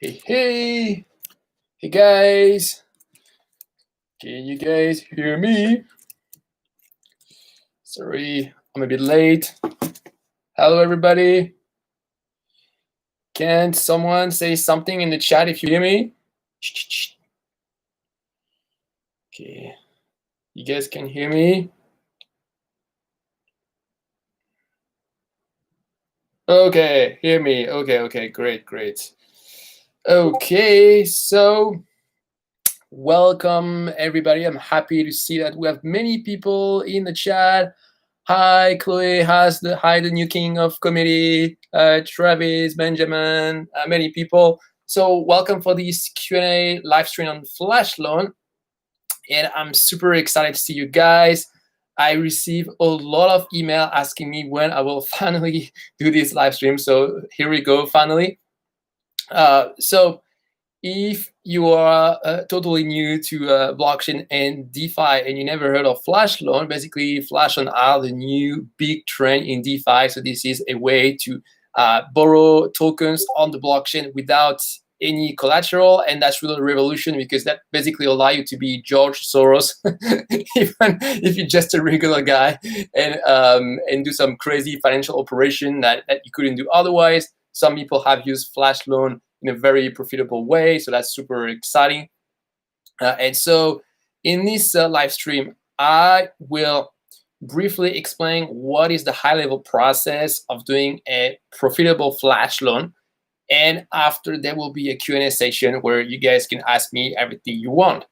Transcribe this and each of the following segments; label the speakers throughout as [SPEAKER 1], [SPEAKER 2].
[SPEAKER 1] Hey, guys. Can you guys hear me? Sorry, I'm a bit late. Hello, everybody. Can someone say something in the chat if you hear me? Okay, you guys can hear me? Okay, hear me. Okay, great. Okay, so welcome everybody. I'm happy to see that we have many people in the chat. Hi, Chloe. Hi, the new king of comedy. Travis, Benjamin, many people. So welcome for this Q&A live stream on Flashloan. And I'm super excited to see you guys. I receive a lot of email asking me when I will finally do this live stream. So here we go, finally. So if you are totally new to blockchain and DeFi and you never heard of Flashloan, basically Flashloan are the new big trend in DeFi. So this is a way to borrow tokens on the blockchain without any collateral, and that's really a revolution because that basically allow you to be George Soros, even if you're just a regular guy, and do some crazy financial operation that you couldn't do otherwise. Some people have used Flashloan in a very profitable way, so that's super exciting. And so in this live stream, I will briefly explain what is the high-level process of doing a profitable Flashloan. And after, there will be a Q&A session where you guys can ask me everything you want.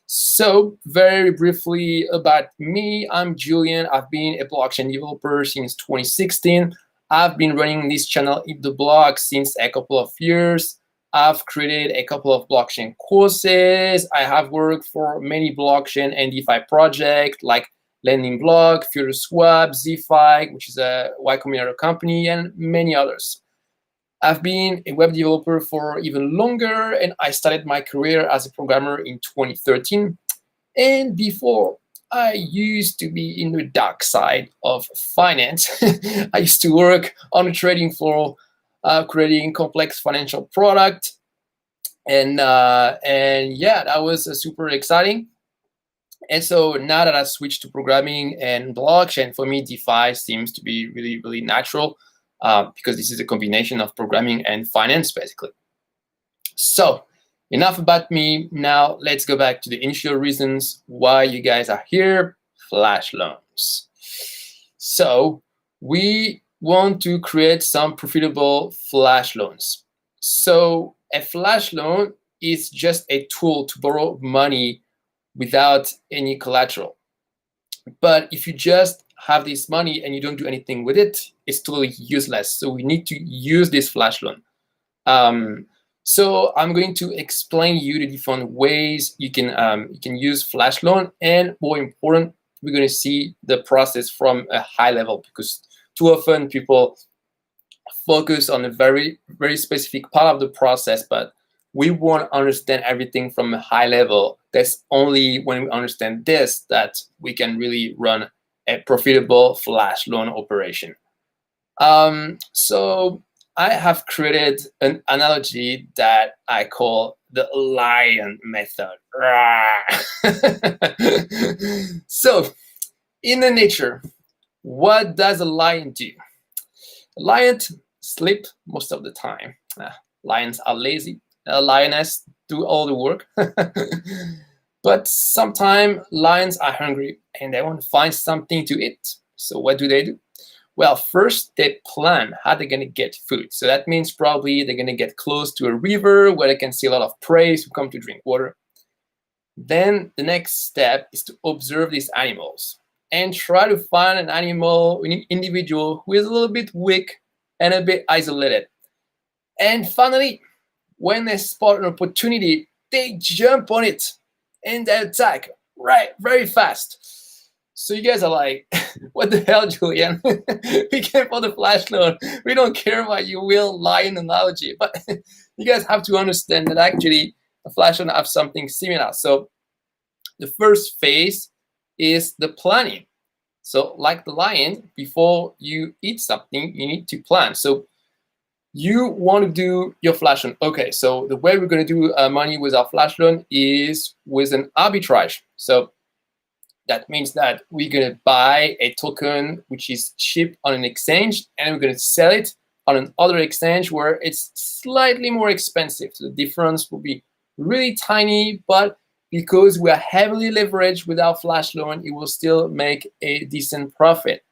[SPEAKER 1] So very briefly about me, I'm Julian. I've been a blockchain developer since 2016. I've been running this channel in the blog since a couple of years. I've created a couple of blockchain courses. I have worked for many blockchain and DeFi projects like Lending Block, FutureSwap, ZFi, which is a Y Combinator company, and many others. I've been a web developer for even longer, and I started my career as a programmer in 2013. And before, I used to be in the dark side of finance. I used to work on the trading floor, creating complex financial product, and yeah, that was super exciting. And so now that I switched to programming and blockchain, for me, DeFi seems to be really natural because this is a combination of programming and finance, basically. So enough about me. Now let's go back to the initial reasons why you guys are here, Flashloans. So we want to create some profitable Flashloans. So a Flashloan is just a tool to borrow money without any collateral. But if you just have this money and you don't do anything with it, it's totally useless. So we need to use this Flashloan. So I'm going to explain you the different ways you can use Flashloan, and more important, we're going to see the process from a high level, because too often people focus on a very specific part of the process, but we won't understand everything from a high level. That's only when we understand this that we can really run a profitable Flashloan operation. So I have created an analogy that I call the lion method. So in the nature, what does a lion do? A lion sleep most of the time. Lions are lazy. Lioness do all the work. But sometimes lions are hungry and they want to find something to eat. So what do? Well, first they plan how they're going to get food. So that means probably they're going to get close to a river where they can see a lot of prey who come to drink water. Then the next step is to observe these animals and try to find an animal, an individual who is a little bit weak and a bit isolated. And finally, when they spot an opportunity, they jump on it and they attack very fast. So you guys are like, what the hell, Julian? We came for the Flashloan. We don't care about your real lion analogy. But you guys have to understand that actually the Flashloan have something similar. So the first phase is the planning. So like the lion, before you eat something, you need to plan. So you want to do your flash loan. Okay, so the way we're going to do money with our flash loan is with an arbitrage. So that means that we're going to buy a token which is cheap on an exchange, and we're going to sell it on another exchange where it's slightly more expensive. So the difference will be really tiny, but because we are heavily leveraged with our flash loan, it will still make a decent profit.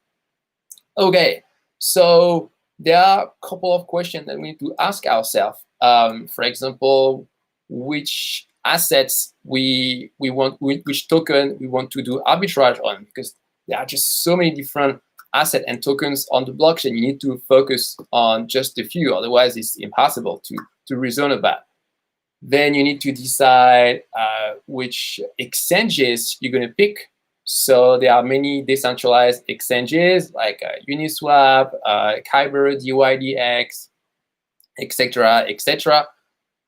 [SPEAKER 1] Okay, so there are a couple of questions that we need to ask ourselves. For example, which assets we want, which token we want to do arbitrage on, because there are just so many different assets and tokens on the blockchain. You need to focus on just a few, otherwise it's impossible to reason about. Then you need to decide which exchanges you're going to pick. So there are many decentralized exchanges like Uniswap, Kyber, DYDX, etc., etc.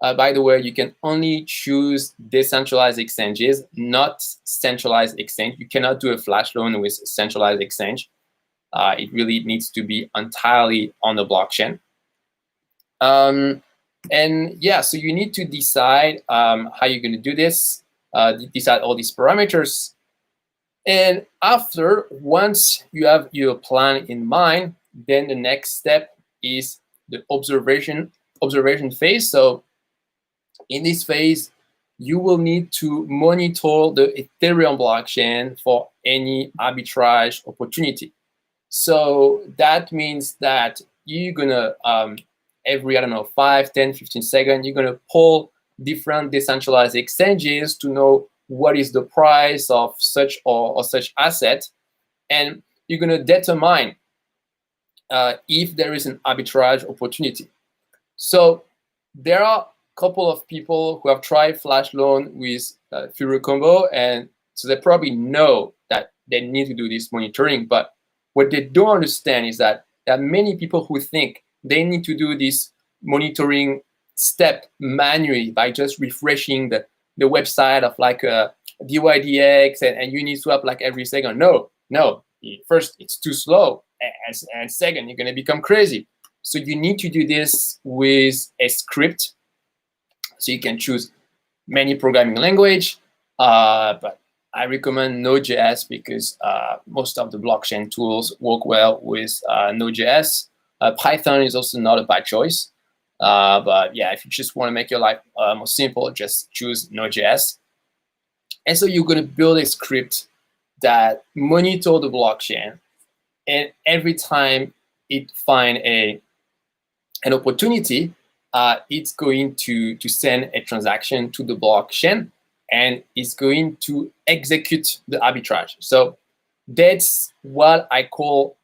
[SPEAKER 1] By the way, you can only choose decentralized exchanges, not centralized exchange. You cannot do a flash loan with centralized exchange. It really needs to be entirely on the blockchain. And yeah, so you need to decide how you're going to do this, decide all these parameters. And after, once you have your plan in mind, then the next step is the observation phase. So in this phase, you will need to monitor the Ethereum blockchain for any arbitrage opportunity. So that means that you're gonna every, I don't know, 5, 10, 15 seconds, you're gonna pull different decentralized exchanges to know what is the price of such or such asset, and you're gonna determine if there is an arbitrage opportunity. So there are a couple of people who have tried flash loan with Furo Combo, and so they probably know that they need to do this monitoring. But what they don't understand is that there are many people who think they need to do this monitoring step manually by just refreshing the website of like DYDX and Uniswap like every second. No. First, it's too slow, and second, you're going to become crazy. So you need to do this with a script. So you can choose many programming language, but I recommend Node.js because most of the blockchain tools work well with Node.js. Python is also not a bad choice. But yeah, if you just want to make your life more simple, just choose Node.js. And so you're going to build a script that monitor the blockchain, and every time it find an opportunity, it's going to send a transaction to the blockchain, and it's going to execute the arbitrage. So that's what I call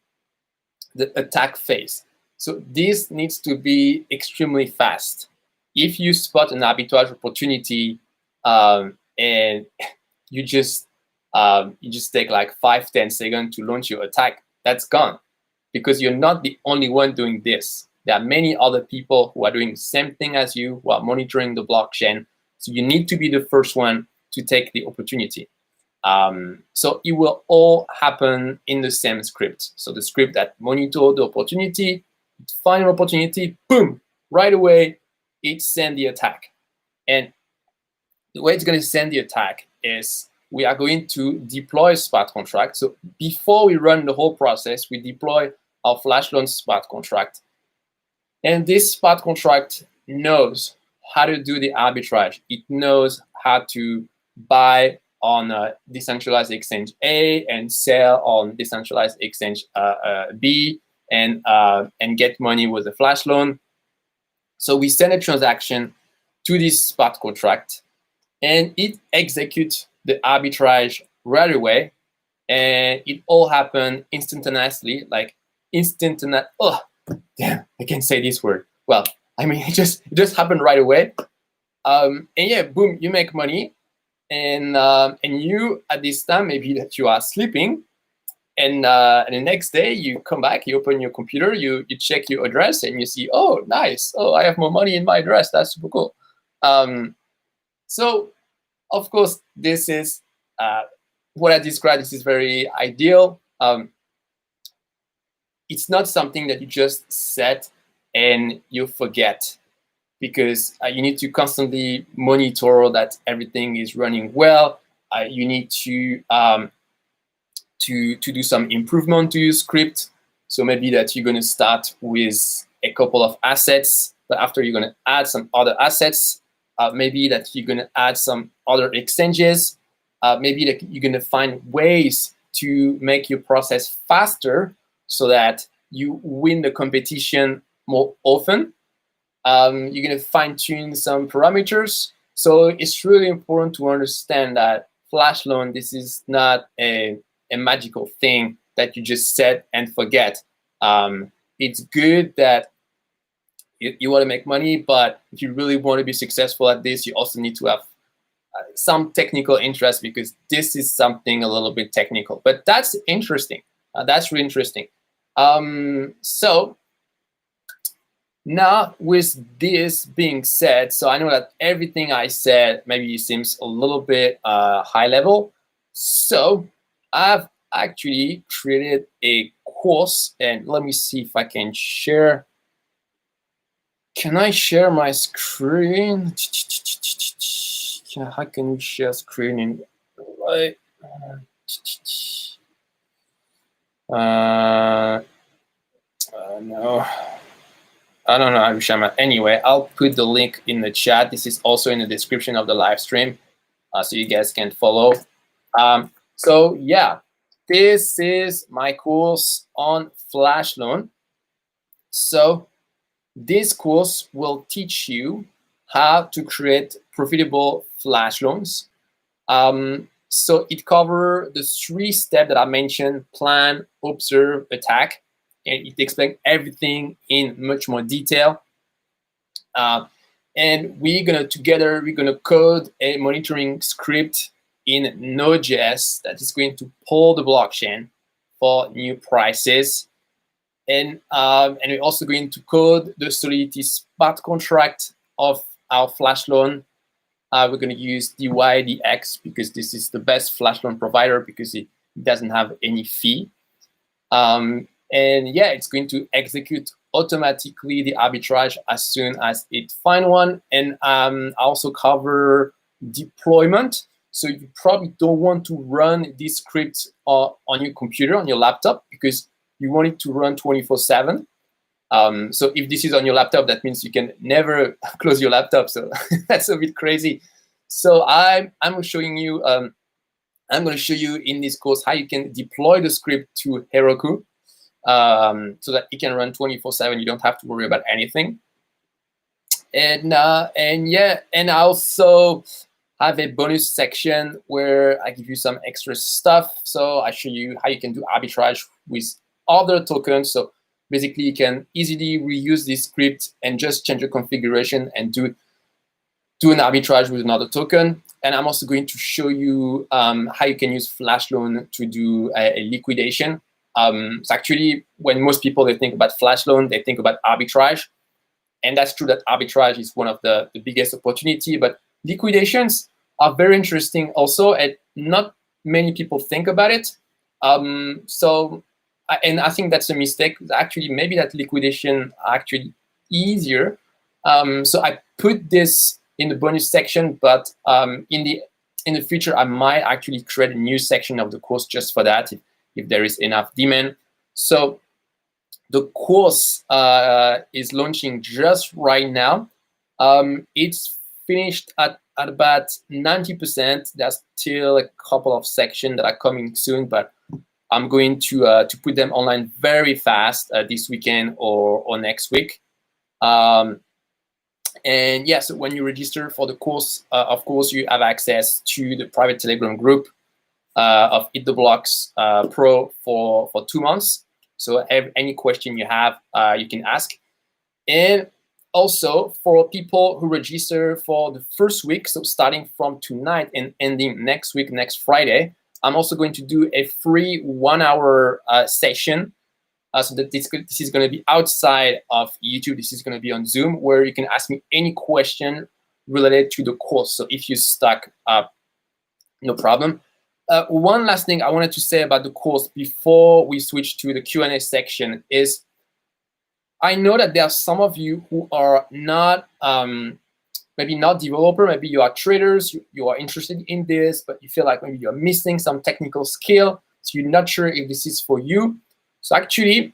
[SPEAKER 1] the attack phase. So this needs to be extremely fast. If you spot an arbitrage opportunity and you just take like 5-10 seconds to launch your attack, that's gone, because you're not the only one doing this. There are many other people who are doing the same thing as you, who are monitoring the blockchain. So you need to be the first one to take the opportunity. So it will all happen in the same script. So the script that monitors the opportunity, find an opportunity, boom, right away, it sends the attack. And the way it's going to send the attack is we are going to deploy a smart contract. So before we run the whole process, we deploy our Flashloan smart contract. And this smart contract knows how to do the arbitrage. It knows how to buy on a decentralized exchange A and sell on decentralized exchange B, and get money with a flash loan. So we send a transaction to this smart contract, and it executes the arbitrage right away, and it all happened instantaneously, like instantaneous. Oh, damn! I can't say this word. Well, I mean, it just happened right away. And yeah, boom, you make money, and you at this time maybe that you are sleeping, and the next day you come back, you open your computer, you check your address, and you see, oh, nice, oh, I have more money in my address. That's super cool. So of course, this is what I described. This is very ideal. It's not something that you just set and you forget, because you need to constantly monitor that everything is running well. You need to do some improvement to your script. So maybe that you're going to start with a couple of assets, but after you're going to add some other assets. Maybe that you're going to add some other exchanges. Maybe that you're going to find ways to make your process faster so that you win the competition more often. You're going to fine tune some parameters. So it's really important to understand that Flashloan, this is not a magical thing that you just set and forget. It's good that you want to make money, but if you really want to be successful at this, you also need to have some technical interest, because this is something a little bit technical. But that's interesting. That's really interesting. So now, with this being said, so I know that everything I said maybe seems a little bit high level. So I've actually created a course, and let me see if I can share. Can I share my screen? How can we share screen in right? No. I don't know how to share my. Anyway, I'll put the link in the chat. This is also in the description of the live stream, so you guys can follow. So yeah, this is my course on Flashloan. So this course will teach you how to create profitable flash loans. So it covers the 3 steps that I mentioned: plan, observe, attack. And it explains everything in much more detail. And we're gonna code a monitoring script in Node.js that is going to pull the blockchain for new prices. And we're also going to code the Solidity smart contract of our flash loan. We're going to use DYDX because this is the best flash loan provider, because it doesn't have any fee. And yeah, it's going to execute automatically the arbitrage as soon as it finds one. And I also cover deployment. So you probably don't want to run this script on your computer, on your laptop, because you want it to run 24/7. So if this is on your laptop, that means you can never close your laptop. So that's a bit crazy. So I'm showing you. I'm going to show you in this course how you can deploy the script to Heroku, so that it can run 24/7. You don't have to worry about anything. And yeah, and I also have a bonus section where I give you some extra stuff. So I show you how you can do arbitrage with other tokens. So basically, you can easily reuse this script and just change the configuration and do an arbitrage with another token. And I'm also going to show you how you can use Flashloan to do a liquidation. So actually, when most people they think about Flashloan, they think about arbitrage. And that's true that arbitrage is one of the biggest opportunity, but liquidations are very interesting also, and not many people think about it. And I think that's a mistake. Actually, maybe that liquidation are actually easier. So I put this in the bonus section, but in the future, I might actually create a new section of the course just for that, if there is enough demand. So the course is launching just right now. It's finished at about 90%. There's still a couple of sections that are coming soon, but I'm going to put them online very fast this weekend or next week. And yeah, so when you register for the course, of course, you have access to the private Telegram group of Eat the Blocks Pro for 2 months. So any question you have, you can ask. And also for people who register for the first week, so starting from tonight and ending next week, next Friday, I'm also going to do a free 1-hour session. So that this is going to be outside of YouTube. This is going to be on Zoom, where you can ask me any question related to the course. So if you're stuck, no problem. One last thing I wanted to say about the course before we switch to the Q&A section is I know that there are some of you who are not maybe not developer, maybe you are traders, you are interested in this, but you feel like maybe you're missing some technical skill, so you're not sure if this is for you. So actually,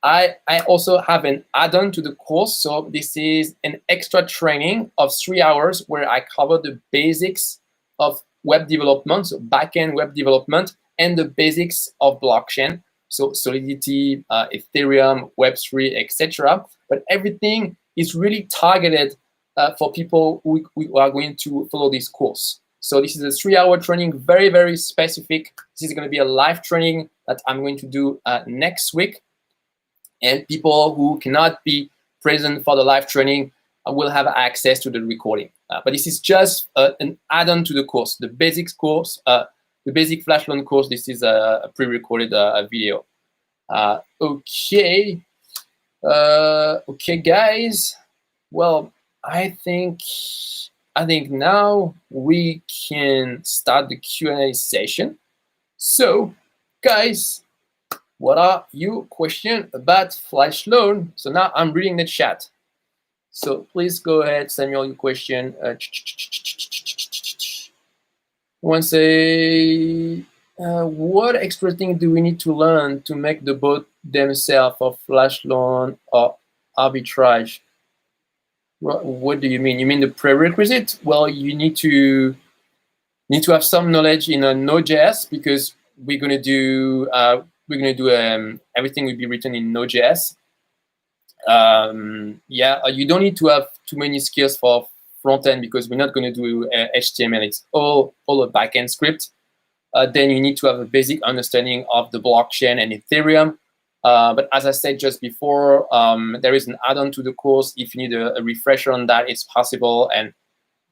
[SPEAKER 1] I also have an add-on to the course. So this is an extra training of 3 hours where I cover the basics of web development, so backend web development, and the basics of blockchain, so Solidity, Ethereum, Web3, etc. But everything is really targeted for people who are going to follow this course. So this is a 3-hour training, very, very specific. This is going to be a live training that I'm going to do next week. And people who cannot be present for the live training will have access to the recording. But this is just an add-on to the course, the basics course, the basic Flashloan course. This is a pre-recorded video. Okay, guys. Well, I think now we can start the Q&A session. So, guys, what are your questions about Flashloan? So now I'm reading the chat. So please go ahead, Samuel, your question. One say, what extra thing do we need to learn to make the bot themselves for Flashloan or Arbitrage? What do you mean? You mean the prerequisite? Well, you need to have some knowledge in Node.js, because we're gonna do everything will be written in Node.js. You don't need to have too many skills for front end, because we're not going to do HTML. It's all a backend script. Then you need to have a basic understanding of the blockchain and Ethereum. But as I said just before, there is an add-on to the course. If you need a refresher on that, it's possible.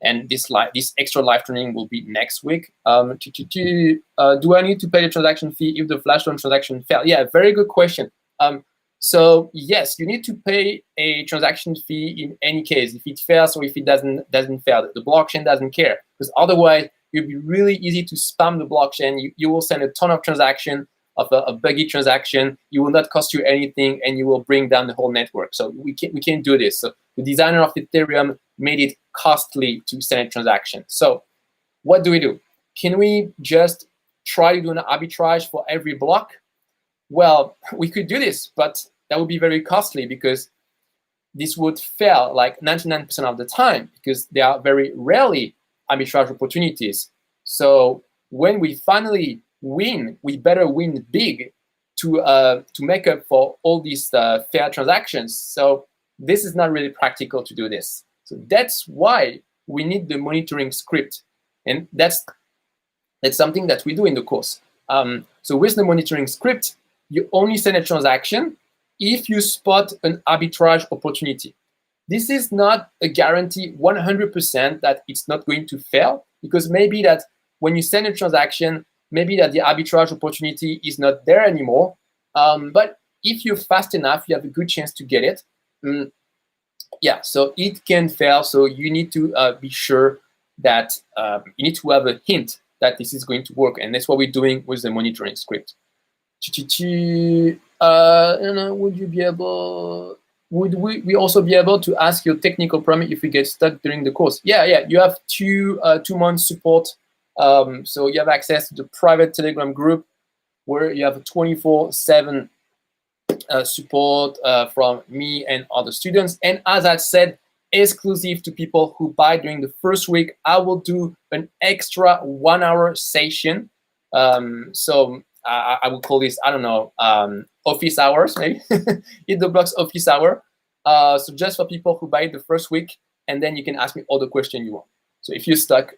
[SPEAKER 1] And this extra live training will be next week. Do I need to pay the transaction fee if the Flashloan transaction fails? Yeah, very good question. So yes, you need to pay a transaction fee in any case, if it fails or if it doesn't fail. The blockchain doesn't care, because otherwise it'll be really easy to spam the blockchain. You will send a ton of transaction of a buggy transaction. It will not cost you anything, and you will bring down the whole network. So we can't do this. So the designer of Ethereum made it costly to send a transaction. So what do? Can we just try to do an arbitrage for every block? Well, we could do this, but that would be very costly, because this would fail like 99% of the time, because there are very rarely arbitrage opportunities. So when we finally win, we better win big to make up for all these fair transactions. So this is not really practical to do this. So that's why we need the monitoring script, and that's something that we do in the course. So with the monitoring script, you only send a transaction if you spot an arbitrage opportunity. This is not a guarantee 100% that it's not going to fail, because maybe that when you send a transaction, maybe that the arbitrage opportunity is not there anymore. But if you're fast enough, you have a good chance to get it. Yeah, so it can fail. So you need to be sure that you need to have a hint that this is going to work. And that's what we're doing with the monitoring script. Would you be able? Would we also be able to ask your technical permit if we get stuck during the course? Yeah. You have 2 months support. So you have access to the private Telegram group where you have a 24/7 support from me and other students. And as I said, exclusive to people who buy during the first week, I will do an extra 1-hour session. So I would call this, I don't know, office hours, maybe. Hit the blocks office hour. So just for people who buy it the first week, and then you can ask me all the questions you want. So if you're stuck,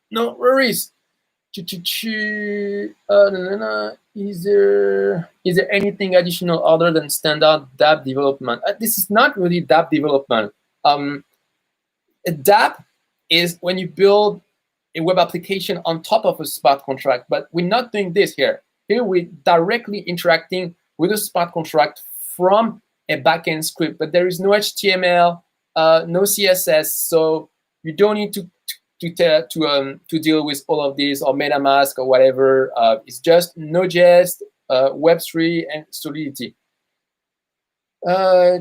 [SPEAKER 1] no worries. Is there anything additional other than standard dApp development? This is not really dApp development. A dApp is when you build a web application on top of a smart contract, but we're not doing this here. Here we're directly interacting with a smart contract from a backend script, but there is no HTML, no CSS, so you don't need to deal with all of these, or MetaMask or whatever. It's just Node.js, Web3, and Solidity. How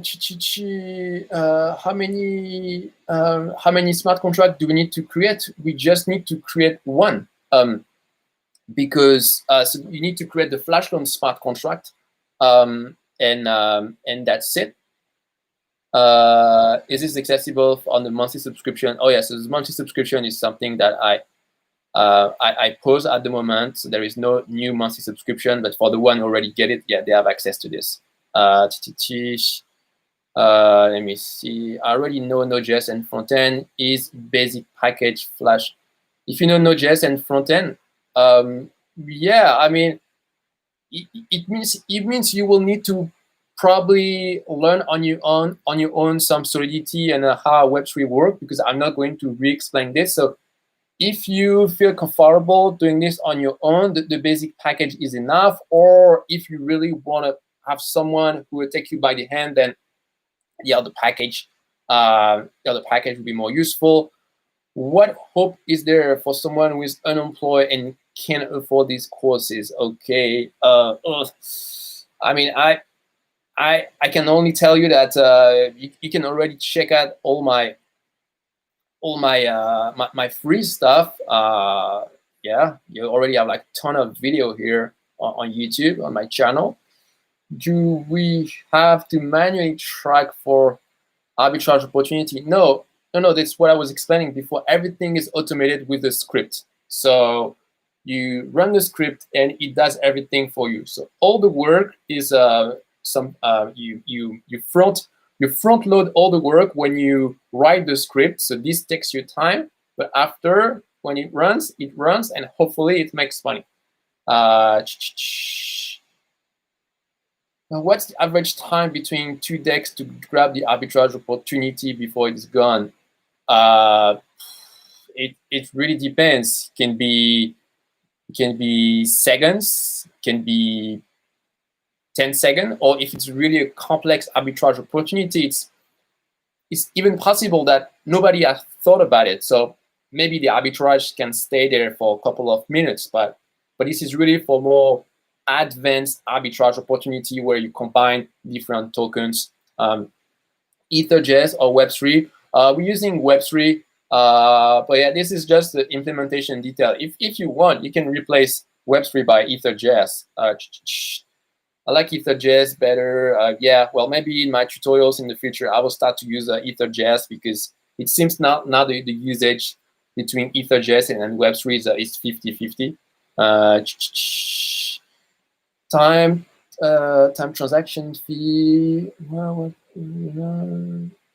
[SPEAKER 1] many smart contracts do we need to create? We just need to create one, because so you need to create the Flashloan smart contract, and that's it. Is this accessible on the monthly subscription? Oh yeah, so the monthly subscription is something that I pause at the moment. So there is no new monthly subscription, but for the one who already get it, yeah, they have access to this. Let me see. I already know Node.js and frontend is basic package Flash. If you know Node.js and frontend, yeah, I mean, it means you will need to probably learn on your own some Solidity and how Web3 work, because I'm not going to re-explain this. So if you feel comfortable doing this on your own, the basic package is enough. Or if you really want to have someone who will take you by the hand, then the other package will be more useful. What hope is there for someone who is unemployed and can't afford these courses? Okay, I mean, I can only tell you that you can already check out all my my free stuff. Yeah, you already have like a ton of video here on YouTube on my channel. Do we have to manually track for arbitrage opportunity? No. That's what I was explaining before. Everything is automated with the script. So you run the script and it does everything for you. So all the work is you front load all the work when you write the script. So this takes your time, but after, when it runs, and hopefully it makes money. What's the average time between two decks to grab the arbitrage opportunity before it's gone? It really depends. It can be seconds, can be 10 seconds, or if it's really a complex arbitrage opportunity, it's even possible that nobody has thought about it. So maybe the arbitrage can stay there for a couple of minutes, but this is really for more advanced arbitrage opportunity where you combine different tokens, EtherJS or Web3. We're using Web3, but yeah, this is just the implementation detail. If you want, you can replace Web3 by EtherJS. I like EtherJS better. Yeah, well, maybe in my tutorials in the future, I will start to use EtherJS, because it seems now the usage between EtherJS and Web3 is 50-50. Time transaction fee. Well,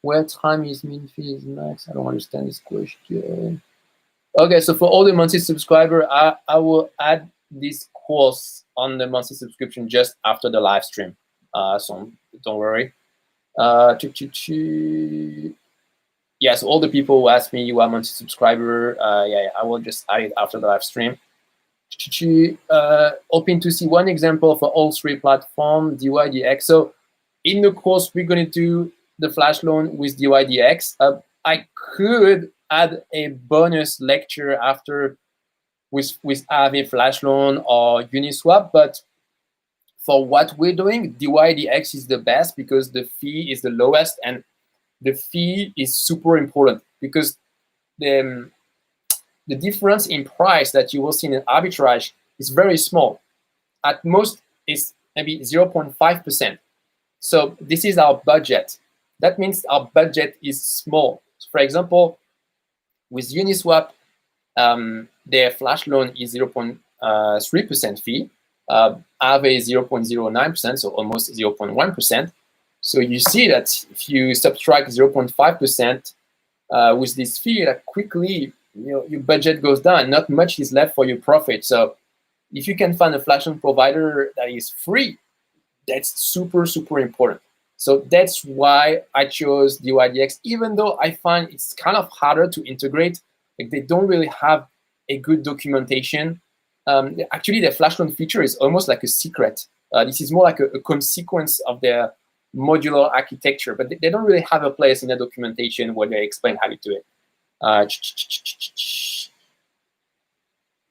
[SPEAKER 1] where time is mean fee is max. I don't understand this question. Okay, so for all the monthly subscriber, I will add this course on the monthly subscription just after the live stream. So don't worry. Yes, all the people who ask me you are monthly subscriber, yeah, I will just add it after the live stream. Hoping to see one example for all three platforms, DYDX. So in the course, we're going to do the Flashloan with DYDX. I could add a bonus lecture after with Aave Flashloan or Uniswap, but for what we're doing, DYDX is the best because the fee is the lowest, and the fee is super important because the difference in price that you will see in arbitrage is very small. At most, it's maybe 0.5%. So this is our budget. That means our budget is small. So for example, with Uniswap, their flash loan is 0.3% fee. Aave is 0.09%, so almost 0.1%. So you see that if you subtract 0.5% with this fee, that quickly your budget goes down. Not much is left for your profit. So if you can find a flash loan provider that is free, that's super, super important. So that's why I chose DYDX, even though I find it's kind of harder to integrate. Like they don't really have a good documentation. Actually, the flash loan feature is almost like a secret. This is more like a consequence of their modular architecture, but they don't really have a place in the documentation where they explain how to do it.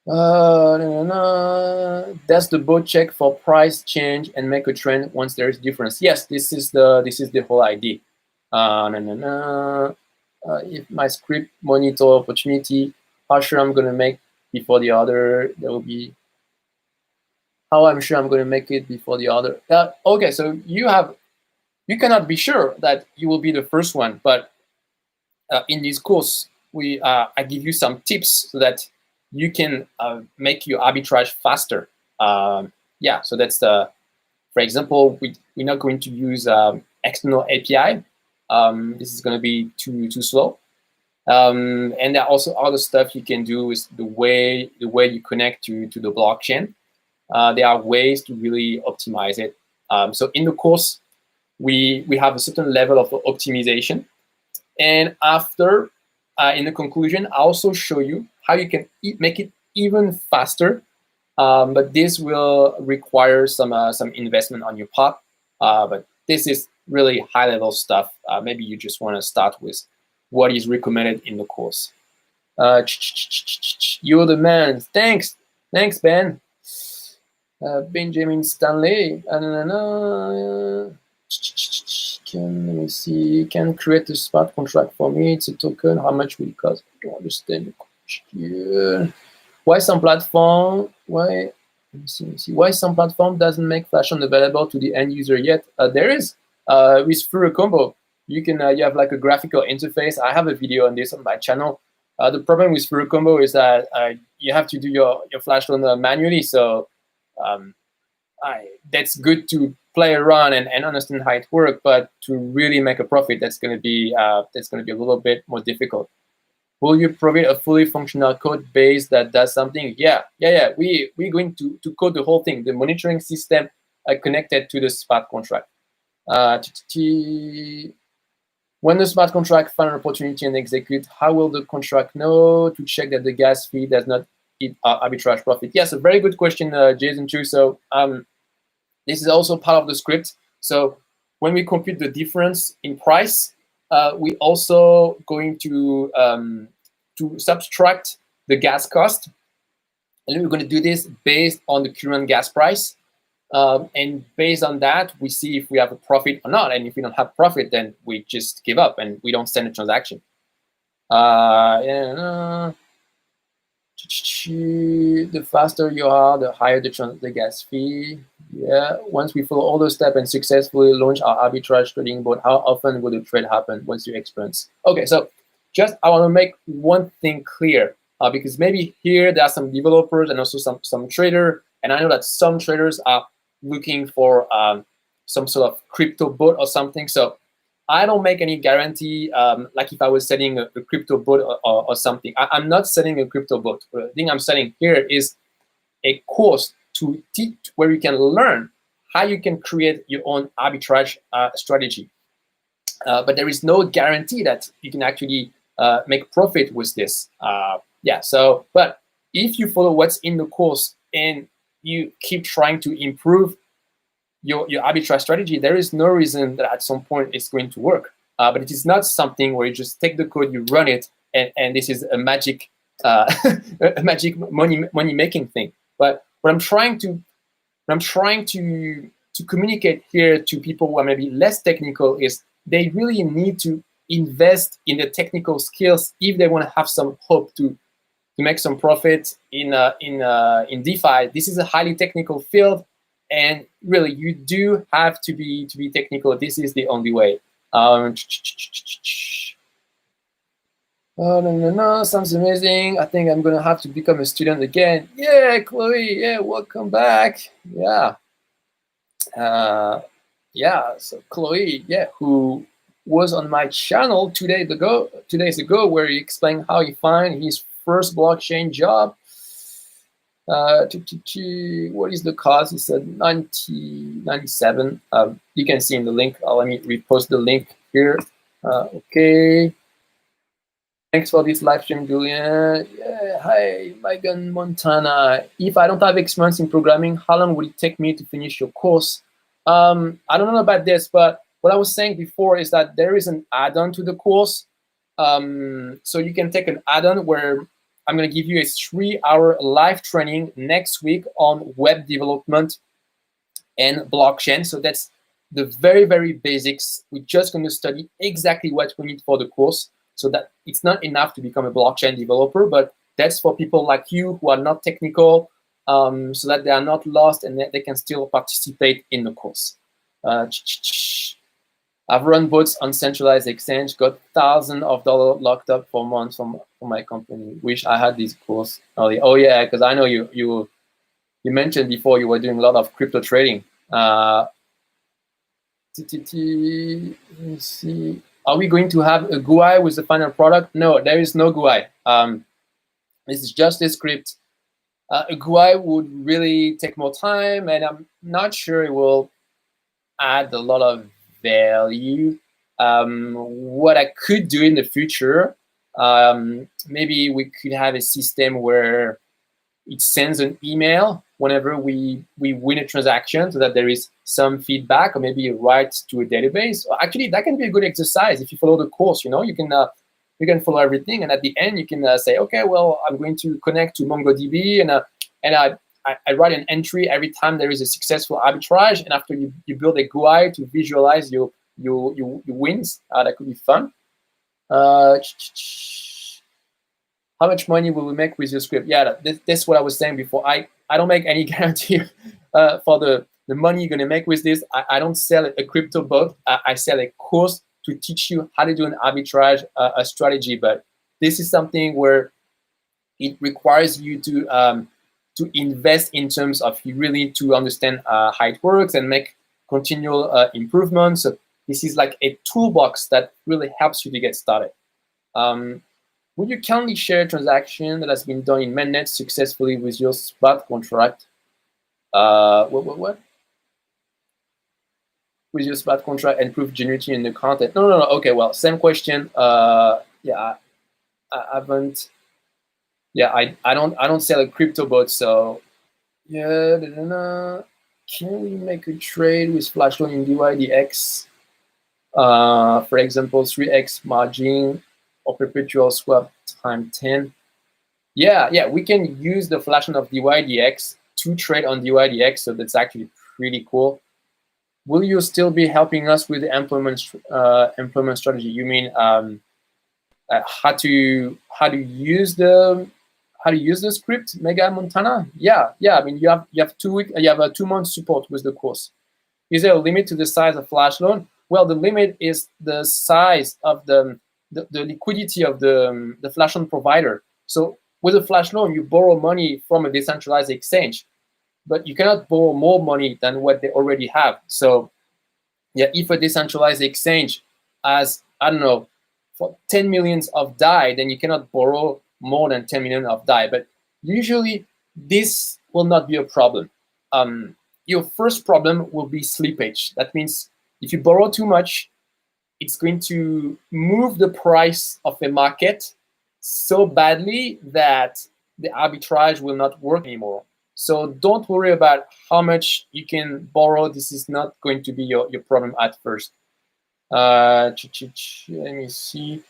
[SPEAKER 1] Does the bot check for price change and make a trend once there is difference? Yes, this is the whole idea. If my script monitor opportunity, how sure I'm gonna make before the other, there will be how I'm sure I'm gonna make it before the other. Okay, so you cannot be sure that you will be the first one, but in this course, I give you some tips so that you can make your arbitrage faster. Yeah, so that's for example, we're not going to use external API. This is going to be too slow. And there are also other stuff you can do with the way you connect to the blockchain. There are ways to really optimize it. So in the course, we have a certain level of optimization. And after, in the conclusion, I also show you how you can make it even faster. But this will require some investment on your part. But this is really high level stuff. Maybe you just want to start with what is recommended in the course. You're the man. Thanks, Ben. Benjamin Stanley. Let me see. Can create a smart contract for me. It's a token. How much will it cost? I don't understand the question. Why some platform? Why? Let me see. Why some platform doesn't make Flashloan available to the end user yet? There is with Furicombo. You can you have like a graphical interface. I have a video on this on my channel. The problem with Furicombo is that you have to do your Flashloan manually. So that's good to play around and understand how it works, but to really make a profit, that's going to be a little bit more difficult. Will you provide a fully functional code base that does something? Yeah. We're going to code the whole thing, the monitoring system connected to the smart contract. When the smart contract find an opportunity and execute, how will the contract know to check that the gas fee does not eat arbitrage profit? Yes, a very good question, Jason too. So this is also part of the script. So when we compute the difference in price, we also going to subtract the gas cost, and we're going to do this based on the current gas price. And based on that, we see if we have a profit or not. And if we don't have profit, then we just give up and we don't send a transaction. The faster you are, the higher the gas fee. Yeah. Once we follow all those steps and successfully launch our arbitrage trading bot, how often will the trade happen? What's your experience? Okay, so just I want to make one thing clear because maybe here there are some developers and also some trader, and I know that some traders are looking for some sort of crypto bot or something. So I don't make any guarantee, like if I was selling a crypto bot or something. I'm not selling a crypto bot. The thing I'm selling here is a course to teach where you can learn how you can create your own arbitrage strategy. But there is no guarantee that you can actually make profit with this. Yeah. So, but if you follow what's in the course and you keep trying to improve your arbitrage strategy, there is no reason that at some point it's going to work. But it is not something where you just take the code, you run it, and this is a magic a magic money making thing. But what I'm trying to communicate here to people who are maybe less technical is they really need to invest in the technical skills if they want to have some hope to make some profit in DeFi. This is a highly technical field. And really, you do have to be technical. This is the only way. Oh, no, sounds amazing. I think I'm gonna have to become a student again. Yeah, Chloe. Yeah, welcome back. Yeah. Yeah. So Chloe, yeah, who was on my channel 2 days ago, where he explained how he found his first blockchain job. What is the cost? He said 97. You can see in the link. Let me repost the link here. Okay. Thanks for this live stream, Julian. Yeah, hi, Megan Montana. If I don't have experience in programming, how long would it take me to finish your course? I don't know about this, but what I was saying before is that there is an add-on to the course. So you can take an add-on where I'm going to give you a 3-hour live training next week on web development and blockchain. So that's the very, very basics. We're just going to study exactly what we need for the course, so that it's not enough to become a blockchain developer, but that's for people like you who are not technical, so that they are not lost and that they can still participate in the course. I've run bots on centralized exchange, got thousands of dollars locked up for months from my company. Wish I had this course early. Oh yeah, because I know you mentioned before you were doing a lot of crypto trading. Let me see. Are we going to have a GUI with the final product? No, there is no GUI. This is just a script. A GUI would really take more time, and I'm not sure it will add a lot of value. What I could do in the future, maybe we could have a system where it sends an email whenever we win a transaction, so that there is some feedback, or maybe a write to a database. Actually, that can be a good exercise if you follow the course. You can follow everything, and at the end you can say, okay, well, I'm going to connect to MongoDB, and I write an entry every time there is a successful arbitrage, and after you build a GUI to visualize your wins. That could be fun. How much money will we make with your script? Yeah, that's what I was saying before. I don't make any guarantee for the money you're gonna make with this. I don't sell a crypto bot. I sell a course to teach you how to do an arbitrage a strategy. But this is something where it requires you to invest in terms of you really to understand how it works and make continual improvements. So this is like a toolbox that really helps you to get started. Would you kindly share a transaction that has been done in mainnet successfully with your spot contract? What? With your spot contract and proof genuinity in the content? No. Okay, well, same question. Yeah, I haven't. Yeah, I don't sell a crypto bot, so yeah. Can we make a trade with Flashloan in DYDX? For example, 3x margin or perpetual swap time 10. Yeah, we can use the Flashloan of DYDX to trade on DYDX, so that's actually pretty cool. Will you still be helping us with the employment strategy? You mean how to use the script, Mega Montana? Yeah. I mean, you have a 2-month support with the course. Is there a limit to the size of Flashloan? Well, the limit is the size of the liquidity of the Flashloan provider. So with a Flashloan, you borrow money from a decentralized exchange, but you cannot borrow more money than what they already have. So yeah, if a decentralized exchange has, I don't know, for 10 millions of DAI, then you cannot borrow more than 10 million of DAI. But usually this will not be a problem. Your first problem will be slippage. That means if you borrow too much, it's going to move the price of a market so badly that the arbitrage will not work anymore. So don't worry about how much you can borrow. This is not going to be your problem at first. Let me see.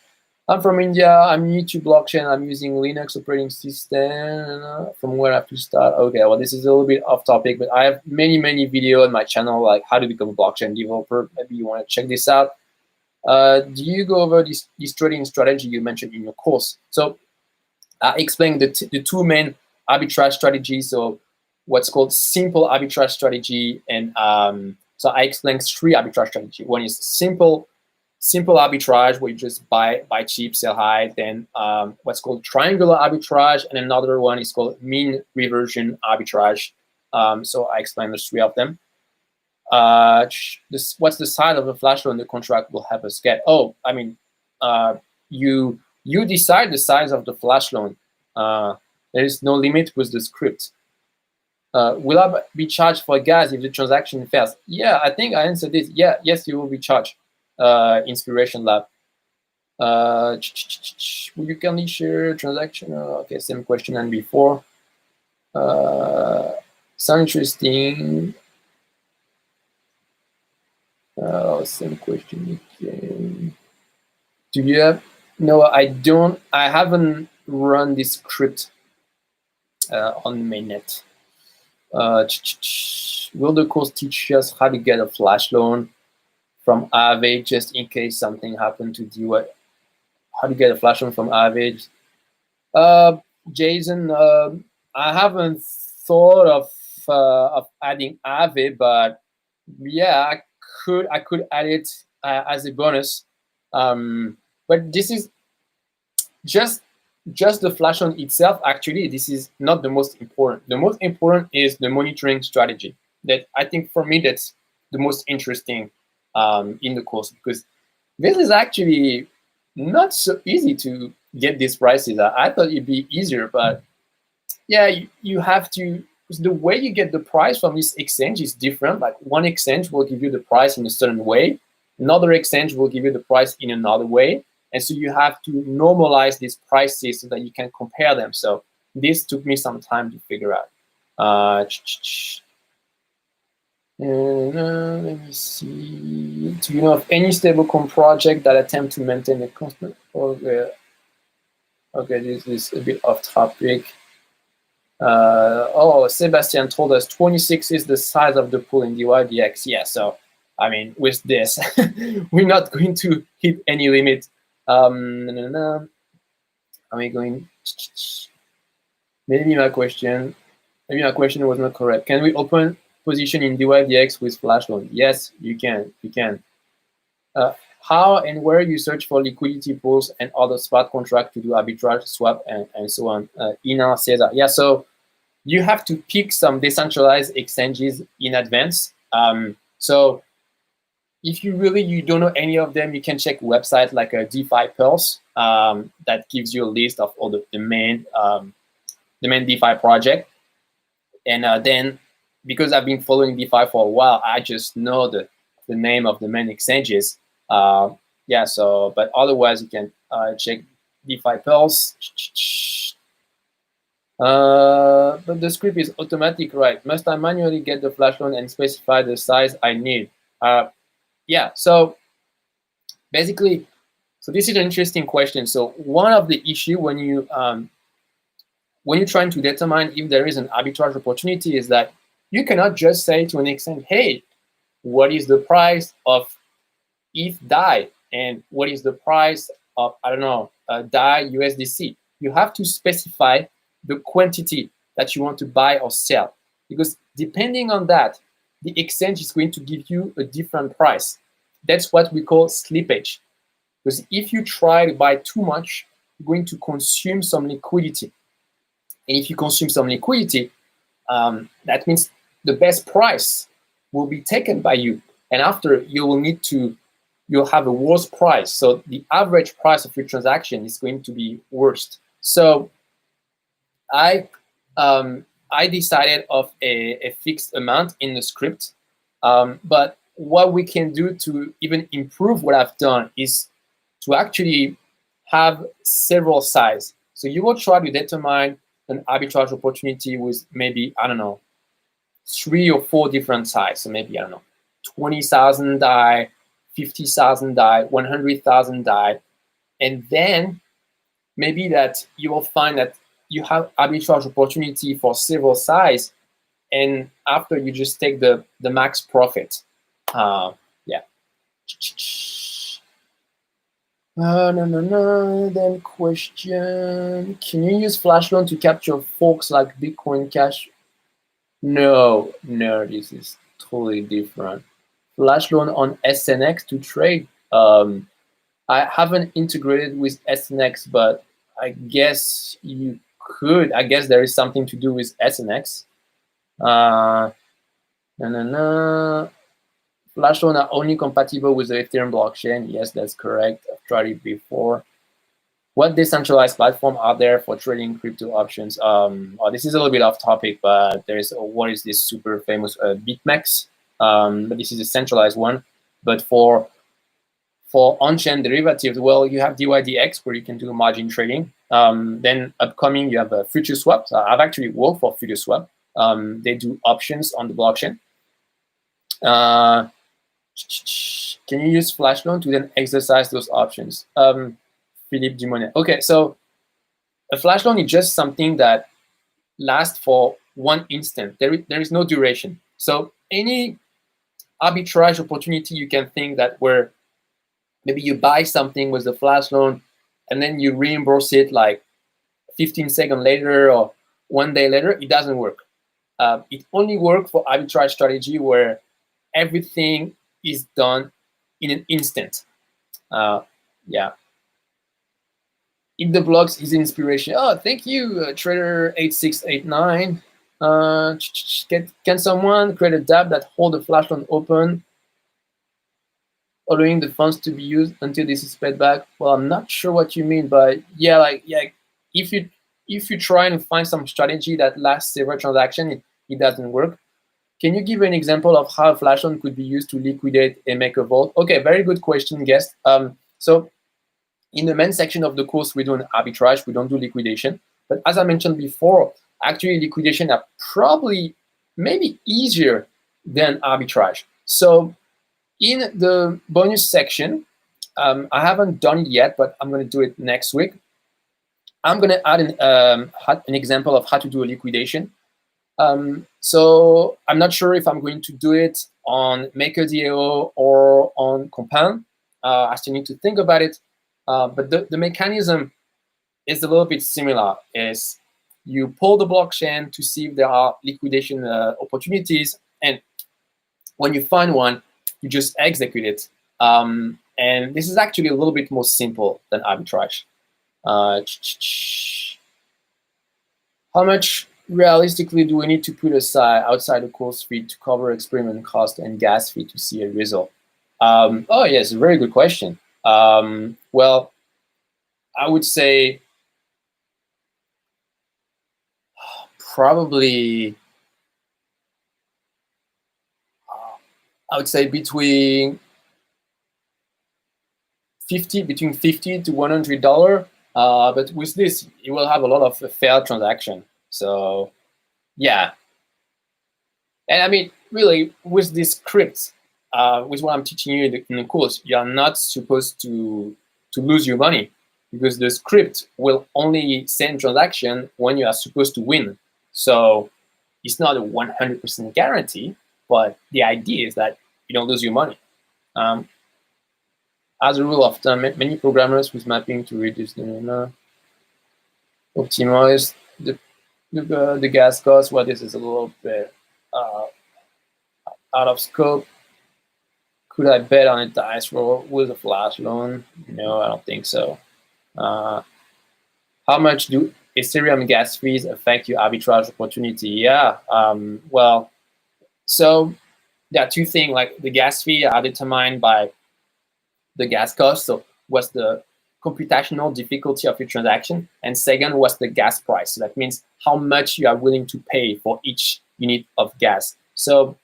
[SPEAKER 1] I'm from India. I'm new to blockchain. I'm using Linux operating system. From where I have to start? Okay, well, this is a little bit off topic, but I have many videos on my channel, like how to become a blockchain developer. Maybe you want to check this out. Do you go over this trading strategy you mentioned in your course? So I explained the two main arbitrage strategies. So what's called simple arbitrage strategy, and so I explained 3 arbitrage strategy. One is simple arbitrage, where you just buy cheap, sell high. Then what's called triangular arbitrage, and another one is called mean reversion arbitrage. So I explained the 3 of them. What's the size of the Flashloan the contract will have us get? Oh, I mean, you decide the size of the Flashloan. There is no limit with the script. Will I be charged for gas if the transaction fails? Yeah, I think I answered this. Yeah, yes, you will be charged. Inspiration Lab. Will you kindly share transaction? Okay, same question than before. Sound interesting. Same question again. Do you have? No, I don't. I haven't run this script on mainnet. Will the course teach us how to get a flash loan from Arbitrage just in case something happened to DY? How to get a flash loan from Arbitrage? Jason, I haven't thought of adding Aave, but yeah, I could add it as a bonus. But this is just the flash loan itself. Actually, this is not the most important. The most important is the monitoring strategy. That I think for me that's the most interesting in the course, because this is actually not so easy to get these prices. I thought it'd be easier, but yeah, you have to. The way you get the price from this exchange is different. Like one exchange will give you the price in a certain way, another exchange will give you the price in another way, and so you have to normalize these prices so that you can compare them. So this took me some time to figure out. Let me see. Do you know of any stablecoin project that attempt to maintain a constant? Okay, this is a bit off topic. Sebastian told us 26 is the size of the pool in DYDX. Yeah, so I mean, with this, we're not going to hit any limit. Are we going? Maybe my question was not correct. Can we open position in DYDX with Flashloan? Yes, you can. How and where you search for liquidity pools and other spot contract to do arbitrage, swap, and so on. Ina says that. Yeah, so you have to pick some decentralized exchanges in advance. So if you don't know any of them, you can check websites like a DeFi Pulse that gives you a list of all the main DeFi project. And then, because I've been following DeFi for a while, I just know the name of the main exchanges. Yeah, so, but otherwise you can check DeFi Pulse. But the script is automatic, right? Must I manually get the flash loan and specify the size I need? Yeah, so basically, so this is an interesting question. So one of the issue when you're trying to determine if there is an arbitrage opportunity is that you cannot just say to an exchange, hey, what is the price of ETH DAI and what is the price of, I don't know, DAI USDC? You have to specify the quantity that you want to buy or sell, because depending on that, the exchange is going to give you a different price. That's what we call slippage. Because if you try to buy too much, you're going to consume some liquidity. And if you consume some liquidity, that means the best price will be taken by you. And after, you'll have a worse price. So the average price of your transaction is going to be worse. So I decided of a fixed amount in the script. But what we can do to even improve what I've done is to actually have several sizes. So you will try to determine an arbitrage opportunity with maybe, I don't know, 3 or 4 different sizes. So maybe, I don't know, 20,000 DAI, 50,000 DAI, 100,000 DAI. And then maybe that you will find that you have arbitrage opportunity for several sizes, and after you just take the max profit. Yeah. No. Then question: can you use Flashloan to capture forks like Bitcoin Cash? No, this is totally different. Flashloan on SNX to trade. I haven't integrated with SNX, but I guess you could. I guess there is something to do with SNX. Flashloan are only compatible with the Ethereum blockchain. Yes, that's correct. I've tried it before. What decentralized platform are there for trading crypto options? This is a little bit off topic, but there is what is this super famous BitMEX? But this is a centralized one. But for on-chain derivatives, well, you have DYDX where you can do margin trading. Then upcoming, you have a Future Swap. So I've actually worked for Future Swap. They do options on the blockchain. Can you use Flashloan to then exercise those options? Philippe Dumonet. Okay, so A flash loan is just something that lasts for one instant. There is no duration. So any arbitrage opportunity you can think that where maybe you buy something with a flash loan and then you reimburse it like 15 seconds later or 1 day later, it doesn't work. It only works for arbitrage strategy where everything is done in an instant. Yeah. If the blocks is inspiration. Oh, thank you, Trader8689. Can someone create a dApp that hold the flash loan open, allowing the funds to be used until this is paid back? Well, I'm not sure what you mean, but yeah, if you try and find some strategy that lasts several transactions, it doesn't work. Can you give an example of how a flash loan could be used to liquidate and make a vault? Okay, very good question, guest. So in the main section of the course, we do an arbitrage. We don't do liquidation. But as I mentioned before, actually liquidation are probably maybe easier than arbitrage. So in the bonus section, I haven't done it yet, but I'm going to do it next week. I'm going to add an example of how to do a liquidation. So I'm not sure if I'm going to do it on MakerDAO or on Compound. I still need to think about it. But the mechanism is a little bit similar. Is you pull the blockchain to see if there are liquidation opportunities, and when you find one, you just execute it. And this is actually a little bit more simple than arbitrage. How much realistically do we need to put aside outside the course fee to cover experiment cost and gas fee to see a result? Oh yes, a very good question. Well, I would say probably, I would say between $50 to $100. But with this, you will have a lot of failed transaction. So yeah. And I mean, really, with this script, with what I'm teaching you in the course, you are not supposed to lose your money, because the script will only send transaction when you are supposed to win. So it's not a 100% guarantee, but the idea is that you don't lose your money. As a rule of thumb, many programmers with mapping to reduce the optimize the gas cost. Well, this is a little bit out of scope. Could I bet on a dice roll with a flash loan? No, I don't think so. How much do Ethereum gas fees affect your arbitrage opportunity? Yeah, well, so there are two things. Like the gas fee are determined by the gas cost. So what's the computational difficulty of your transaction? And second, what's the gas price? So that means how much you are willing to pay for each unit of gas. So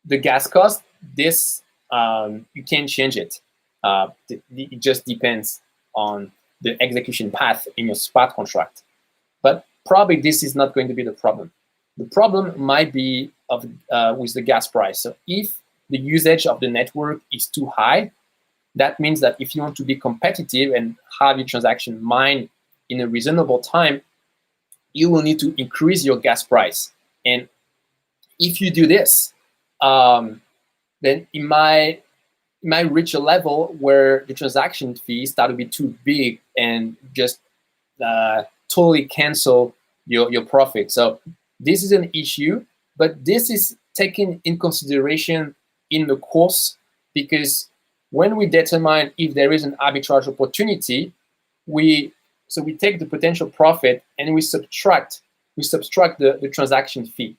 [SPEAKER 1] the gas cost, this you can't change it. It just depends on the execution path in your spot contract. But probably this is not going to be the problem. The problem might be with the gas price. So if the usage of the network is too high, that means that if you want to be competitive and have your transaction mined in a reasonable time, you will need to increase your gas price. And if you do this, then it might reach a level where the transaction fees start to be too big and just totally cancel your profit. So this is an issue, but this is taken in consideration in the course, because when we determine if there is an arbitrage opportunity, we take the potential profit and we subtract the transaction fee.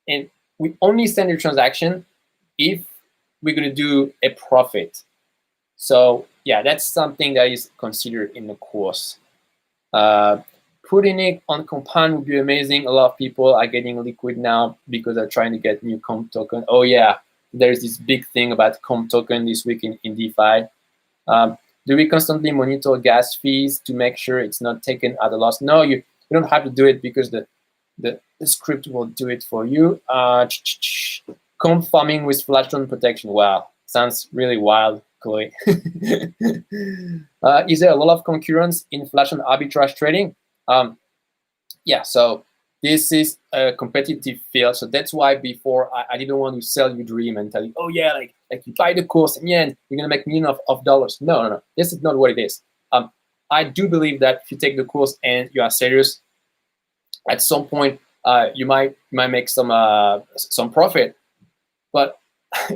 [SPEAKER 1] And we only send a transaction if we're going to do a profit. So yeah, that's something that is considered in the course. Putting it on Compound would be amazing. A lot of people are getting liquid now because they're trying to get new comp token. Oh yeah, there's this big thing about comp token this week in DeFi. Do we constantly monitor gas fees to make sure it's not taken at a loss? No, you don't have to do it, because the script will do it for you. Comp farming with flash loan protection. Wow, sounds really wild, Chloe. Is there a lot of concurrence in flash loan arbitrage trading? Yeah, so this is a competitive field. So that's why before I didn't want to sell you dream and tell you, oh yeah, like you buy the course and yeah, you're gonna make millions of dollars. No, no, no. This is not what it is. I do believe that if you take the course and you are serious, at some point you might make some profit. But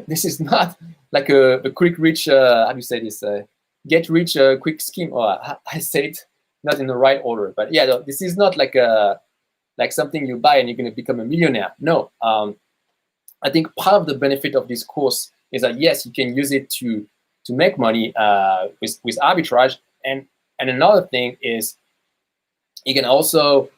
[SPEAKER 1] this is not like a quick rich how do you say this get rich quick scheme. Or I say it not in the right order, but yeah, no, this is not like something you buy and you're going to become a millionaire. No, I think part of the benefit of this course is that yes, you can use it to make money with arbitrage, and another thing is it can also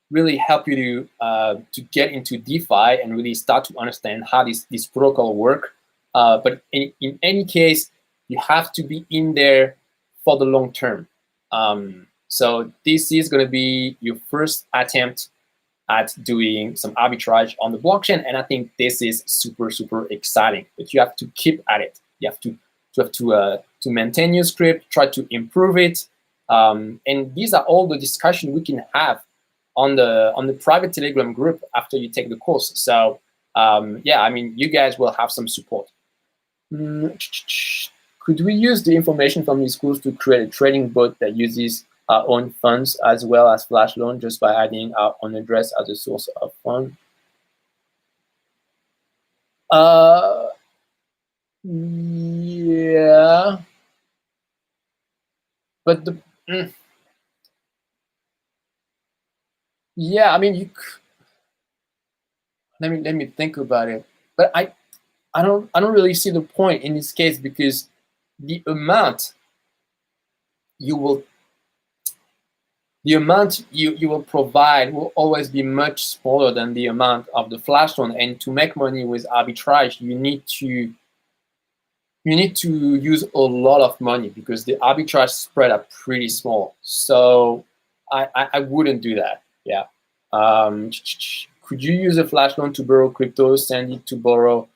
[SPEAKER 1] really help you to get into DeFi and really start to understand how this protocol work. But in any case, you have to be in there for the long term. So this is going to be your first attempt at doing some arbitrage on the blockchain, and I think this is super exciting. But you have to keep at it. You have to maintain your script, try to improve it, and these are all the discussion we can have on the private Telegram group after you take the course. So yeah, I mean, you guys will have some support. Could we use the information from these schools to create a trading bot that uses our own funds as well as Flashloan just by adding our own address as a source of fund? Yeah, but yeah, I mean, let me think about it. But I don't really see the point in this case, because the amount you will provide will always be much smaller than the amount of the Flashloan. And to make money with arbitrage, you need to use a lot of money because the arbitrage spread are pretty small. So I wouldn't do that. Yeah. Could you use a Flashloan to borrow crypto, send it to borrow,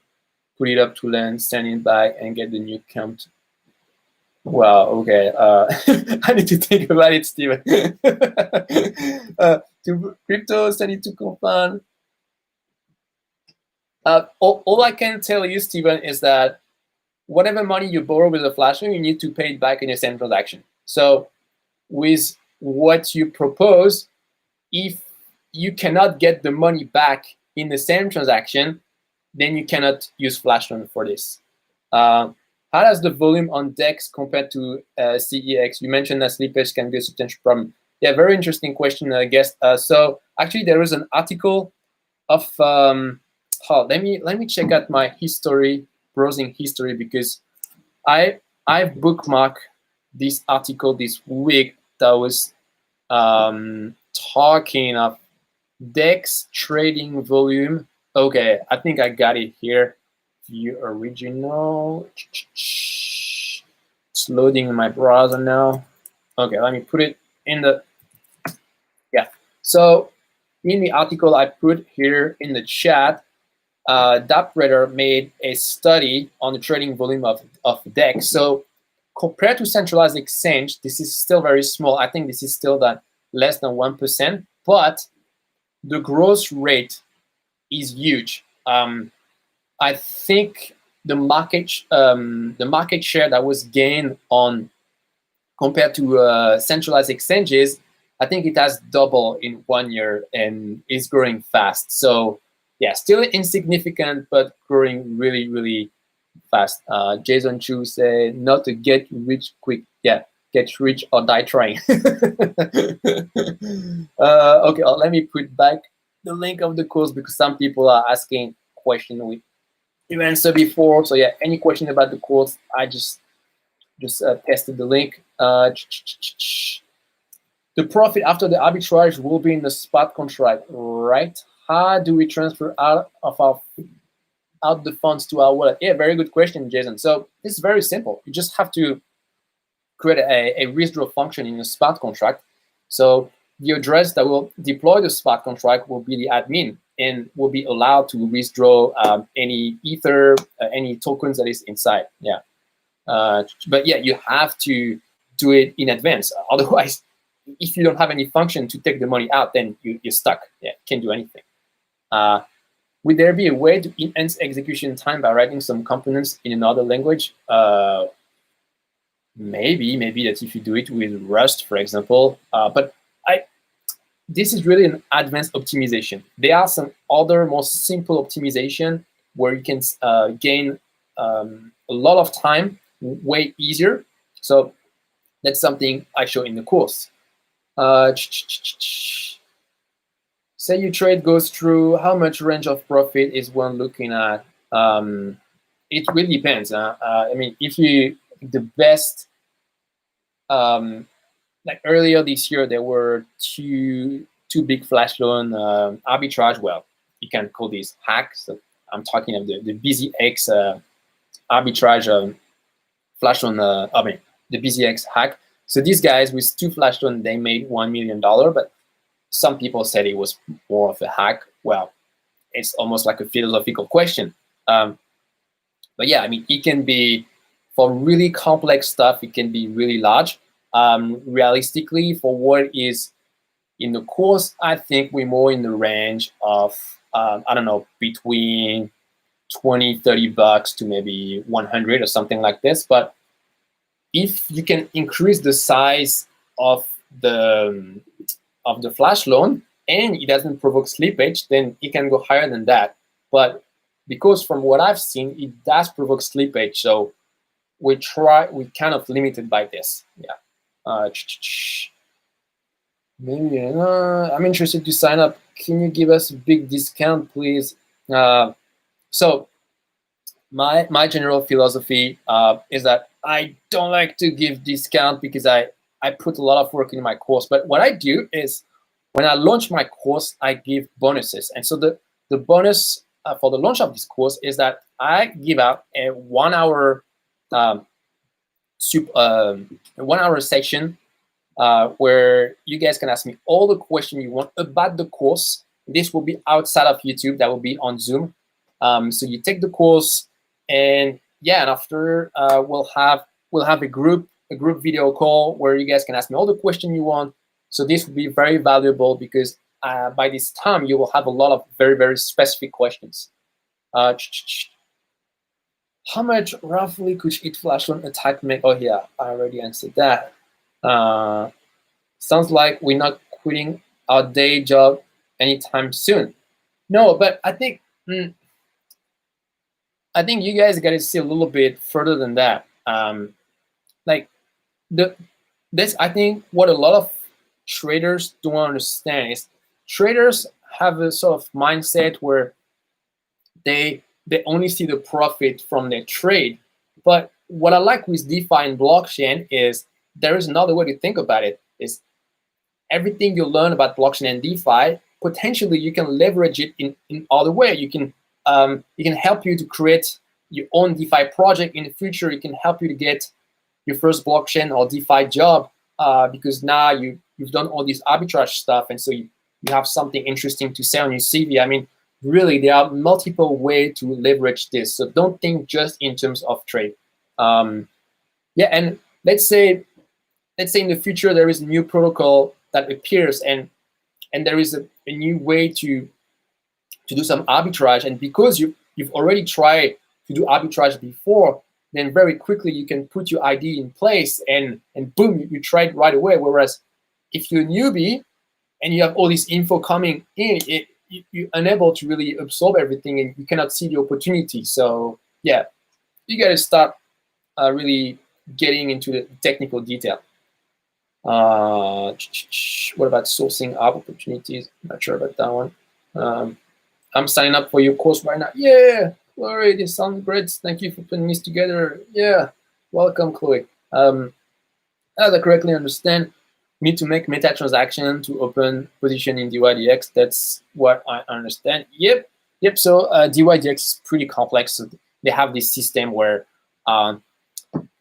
[SPEAKER 1] put it up to lend, send it back, and get the new count? Well, okay. I need to think about it, Steven. To crypto, send it to compound. All I can tell you, Steven, is that whatever money you borrow with a Flashloan, you need to pay it back in the same transaction. So with what you propose, if you cannot get the money back in the same transaction, then you cannot use Flashloan for this. How does the volume on DEX compare to CEX? You mentioned that slippage can be a substantial problem. Yeah, very interesting question, I guess. So actually, there is an article of let me check out my history, browsing history, because I bookmarked this article this week that was talking of DEX trading volume. Okay, I think I got it here. View original. It's loading in my browser now. Okay, let me put it in the, yeah. So in the article I put here in the chat, Dappreader made a study on the trading volume of DEX. So compared to centralized exchange, this is still very small. I think this is still that less than 1%, but the growth rate is huge. I think the market share that was gained on compared to centralized exchanges, I think it has doubled in 1 year and is growing fast. So yeah, still insignificant, but growing really fast. Jason Chu say not to get rich quick. Yeah, get rich or die trying. Okay, let me put back the link of the course because some people are asking questions you answered before. So yeah, any question about the course, I just tested the link. The profit after the arbitrage will be in the spot contract, right? How do we transfer out the funds to our wallet? Yeah, very good question, Jason. So it's very simple. You just have to create a withdraw function in the spot contract. So the address that will deploy the spot contract will be the admin and will be allowed to withdraw any ether, any tokens that is inside. Yeah, but yeah, you have to do it in advance. Otherwise, if you don't have any function to take the money out, then you're stuck. Yeah, can't do anything. Would there be a way to enhance execution time by writing some components in another language? Maybe that if you do it with Rust, for example. But this is really an advanced optimization. There are some other more simple optimization where you can gain a lot of time way easier. So that's something I show in the course. Say your trade goes through, how much range of profit is one looking at? It really depends. I mean, if you the best, like earlier this year, there were two big Flashloan arbitrage. Well, you can call these hacks. So I'm talking of the BZX arbitrage Flashloan. I mean, the BZX hack. So these guys with two Flashloan, they made $1 million, but some people said it was more of a hack. Well, it's almost like a philosophical question. But yeah, I mean, it can be, for really complex stuff, it can be really large. Realistically, for what is in the course, I think we're more in the range of, I don't know, between 20, 30 bucks to maybe 100 or something like this. But if you can increase the size of the Flashloan and it doesn't provoke slippage, then it can go higher than that. But because from what I've seen, it does provoke slippage, so we're kind of limited by this. Yeah. Maybe I'm interested to sign up. Can you give us a big discount, please? So my general philosophy is that I don't like to give discount because I put a lot of work in my course. But what I do is when I launch my course, I give bonuses. And so the bonus for the launch of this course is that I give out a 1 hour 1 hour session where you guys can ask me all the questions you want about the course. This will be outside of YouTube. That will be on Zoom. So you take the course, and yeah, and after we'll have a group video call where you guys can ask me all the questions you want. So this will be very valuable because by this time you will have a lot of very, very specific questions. How much roughly could each Flashloan attack make? Oh yeah, I already answered that. Sounds like we're not quitting our day job anytime soon. No, but I think you guys got to see a little bit further than that. Like this, I think what a lot of traders don't understand is traders have a sort of mindset where they only see the profit from their trade. But what I like with DeFi and blockchain is there is another way to think about it. Is everything you learn about blockchain and DeFi, potentially you can leverage it in other way. You can help you to create your own DeFi project in the future. It can help you to get your first blockchain or DeFi job because now you've done all this arbitrage stuff, and so you have something interesting to say on your CV. I mean, really, there are multiple ways to leverage this. So don't think just in terms of trade. Yeah, and let's say in the future there is a new protocol that appears, and there is a new way to do some arbitrage, and because you've already tried to do arbitrage before, then very quickly you can put your ID in place, and boom, you trade right away. Whereas if you're a newbie and you have all this info coming in, you're unable to really absorb everything, and you cannot see the opportunity. So yeah, you got to start really getting into the technical detail. What about sourcing opportunities? Not sure about that one. I'm signing up for your course right now. Yeah, Chloe, this sounds great. Thank you for putting this together. Yeah, welcome, Chloe. As I correctly understand, we need to make meta transaction to open position in DYDX. That's what I understand. Yep. So DYDX is pretty complex. So they have this system where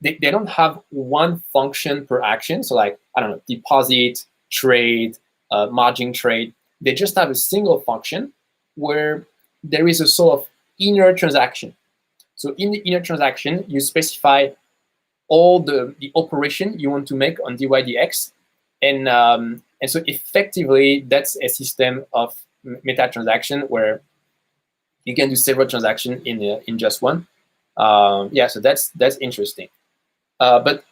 [SPEAKER 1] they don't have one function per action. So like, I don't know, deposit, trade, margin trade. They just have a single function where there is a sort of inner transaction. So in the inner transaction, you specify all the operation you want to make on DYDX, And so effectively, that's a system of meta transaction where you can do several transactions in just one. Yeah, so that's interesting. But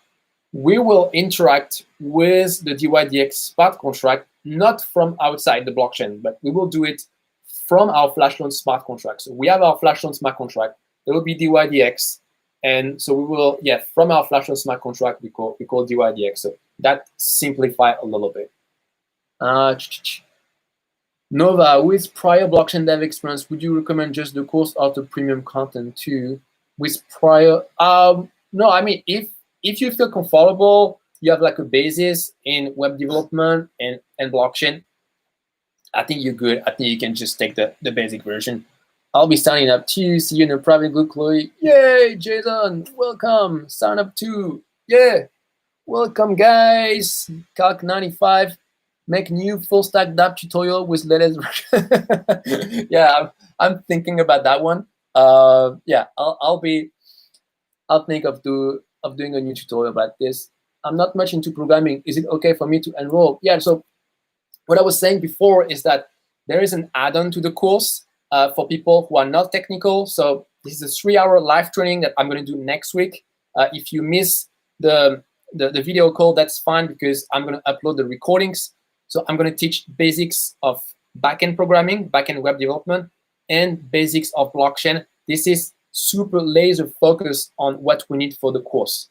[SPEAKER 1] we will interact with the DYDX smart contract not from outside the blockchain, but we will do it from our Flashloan smart contract. So we have our Flashloan smart contract. There will be DYDX, and so we will, yeah, from our Flashloan smart contract we call DYDX. So that simplifies a little bit. Nova, with prior blockchain dev experience, would you recommend just the course or the premium content too? With prior, no, I mean, if you feel comfortable, you have like a basis in web development and blockchain, I think you're good. I think you can just take the basic version. I'll be signing up too. See you in the private group, Chloe. Yay, Jason, welcome. Sign up too. Yeah, welcome, guys. Calc 95. Make new full stack dApp tutorial with latest version. Yeah, I'm thinking about that one. Yeah, I'll think of doing a new tutorial about this. I'm not much into programming. Is it okay for me to enroll? Yeah. So what I was saying before is that there is an add-on to the course for people who are not technical. So this is a 3-hour live training that I'm going to do next week. If you miss the video call, that's fine because I'm going to upload the recordings. So I'm going to teach basics of backend programming, backend web development, and basics of blockchain. This is super laser focused on what we need for the course.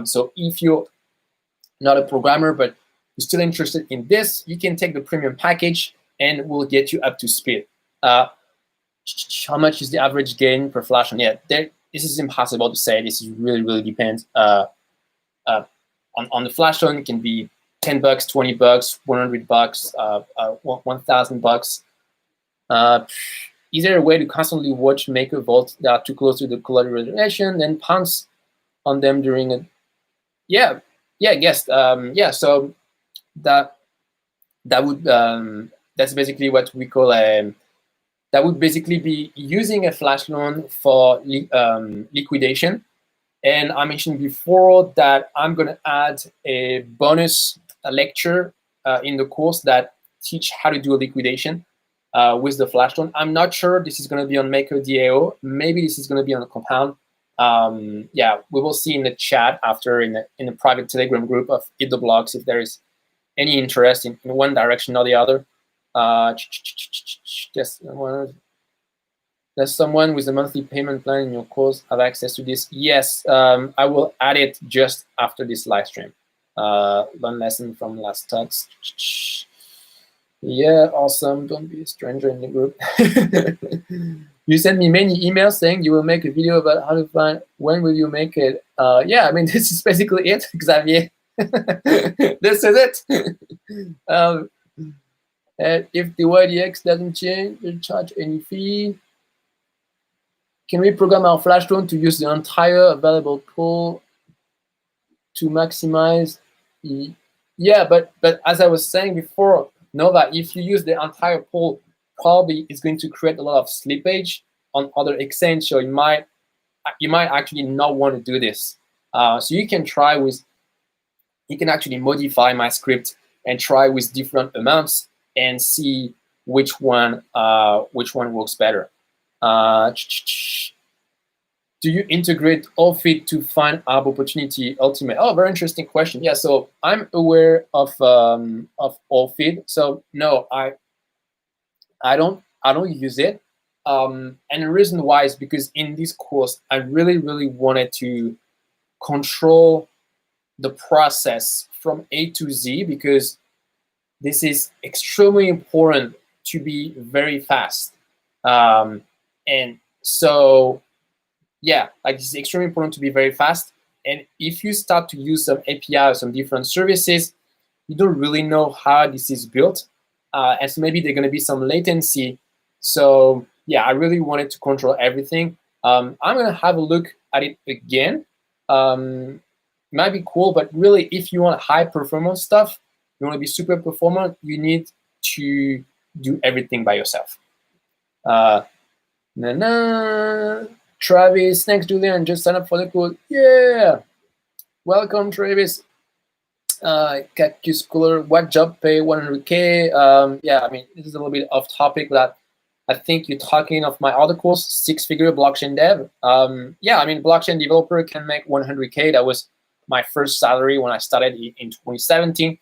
[SPEAKER 1] So if you're not a programmer, but you're still interested in this, you can take the premium package and we'll get you up to speed. How much is the average gain per Flashloan? Yeah, this is impossible to say. This is really depends. On the Flashloan, it can be $10, $20, $100, $1,000. Is there a way to constantly watch maker vaults that are too close to the collateralization, then pounce on them during a? Yeah, I guess. Yeah, so that would that's basically what we call a. That would basically be using a Flashloan for liquidation. And I mentioned before that I'm going to add a bonus lecture in the course that teach how to do a liquidation with the Flashloan. I'm not sure this is going to be on Maker DAO. Maybe this is going to be on a Compound. Yeah, we will see in the chat after in the private Telegram group of Eat the Blocks if there is any interest in one direction or the other. Does someone with a monthly payment plan in your course have access to this? Yes, I will add it just after this live stream. One lesson from last talks. Yeah, awesome. Don't be a stranger in the group. You sent me many emails saying you will make a video about how to find. When will you make it? Yeah, I mean, this is basically it, Xavier. This is it. And if the YDX doesn't change, you'll charge any fee. Can we program our Flashloan to use the entire available pool to maximize? Yeah, but as I was saying before, Nova, if you use the entire pool, probably it's going to create a lot of slippage on other exchanges. So you might actually not want to do this. So you can try with, you can actually modify my script and try with different amounts and see which one works better. Do you integrate Allfit to find Arb opportunity ultimate? Oh, very interesting question. Yeah, so I'm aware of Allfit. So no, I don't use it. And the reason why is because in this course, I really wanted to control the process from A to Z because this is extremely important to be very fast. And so, yeah, like it's extremely important to be very fast. And if you start to use some API or some different services, you don't really know how this is built. And so maybe there's going to be some latency. So yeah, I really wanted to control everything. I'm going to have a look at it again. Might be cool, but really, if you want high performance stuff, you want to be super performant, you need to do everything by yourself. Travis, thanks, Julian. Just sign up for the code. Yeah, welcome, Travis. Cactus Cooler, what job pay 100K? Yeah, I mean, this is a little bit off topic, but I think you're talking of my other course, 6-figure blockchain dev. Yeah, I mean, blockchain developer can make 100K. That was my first salary when I started in 2017.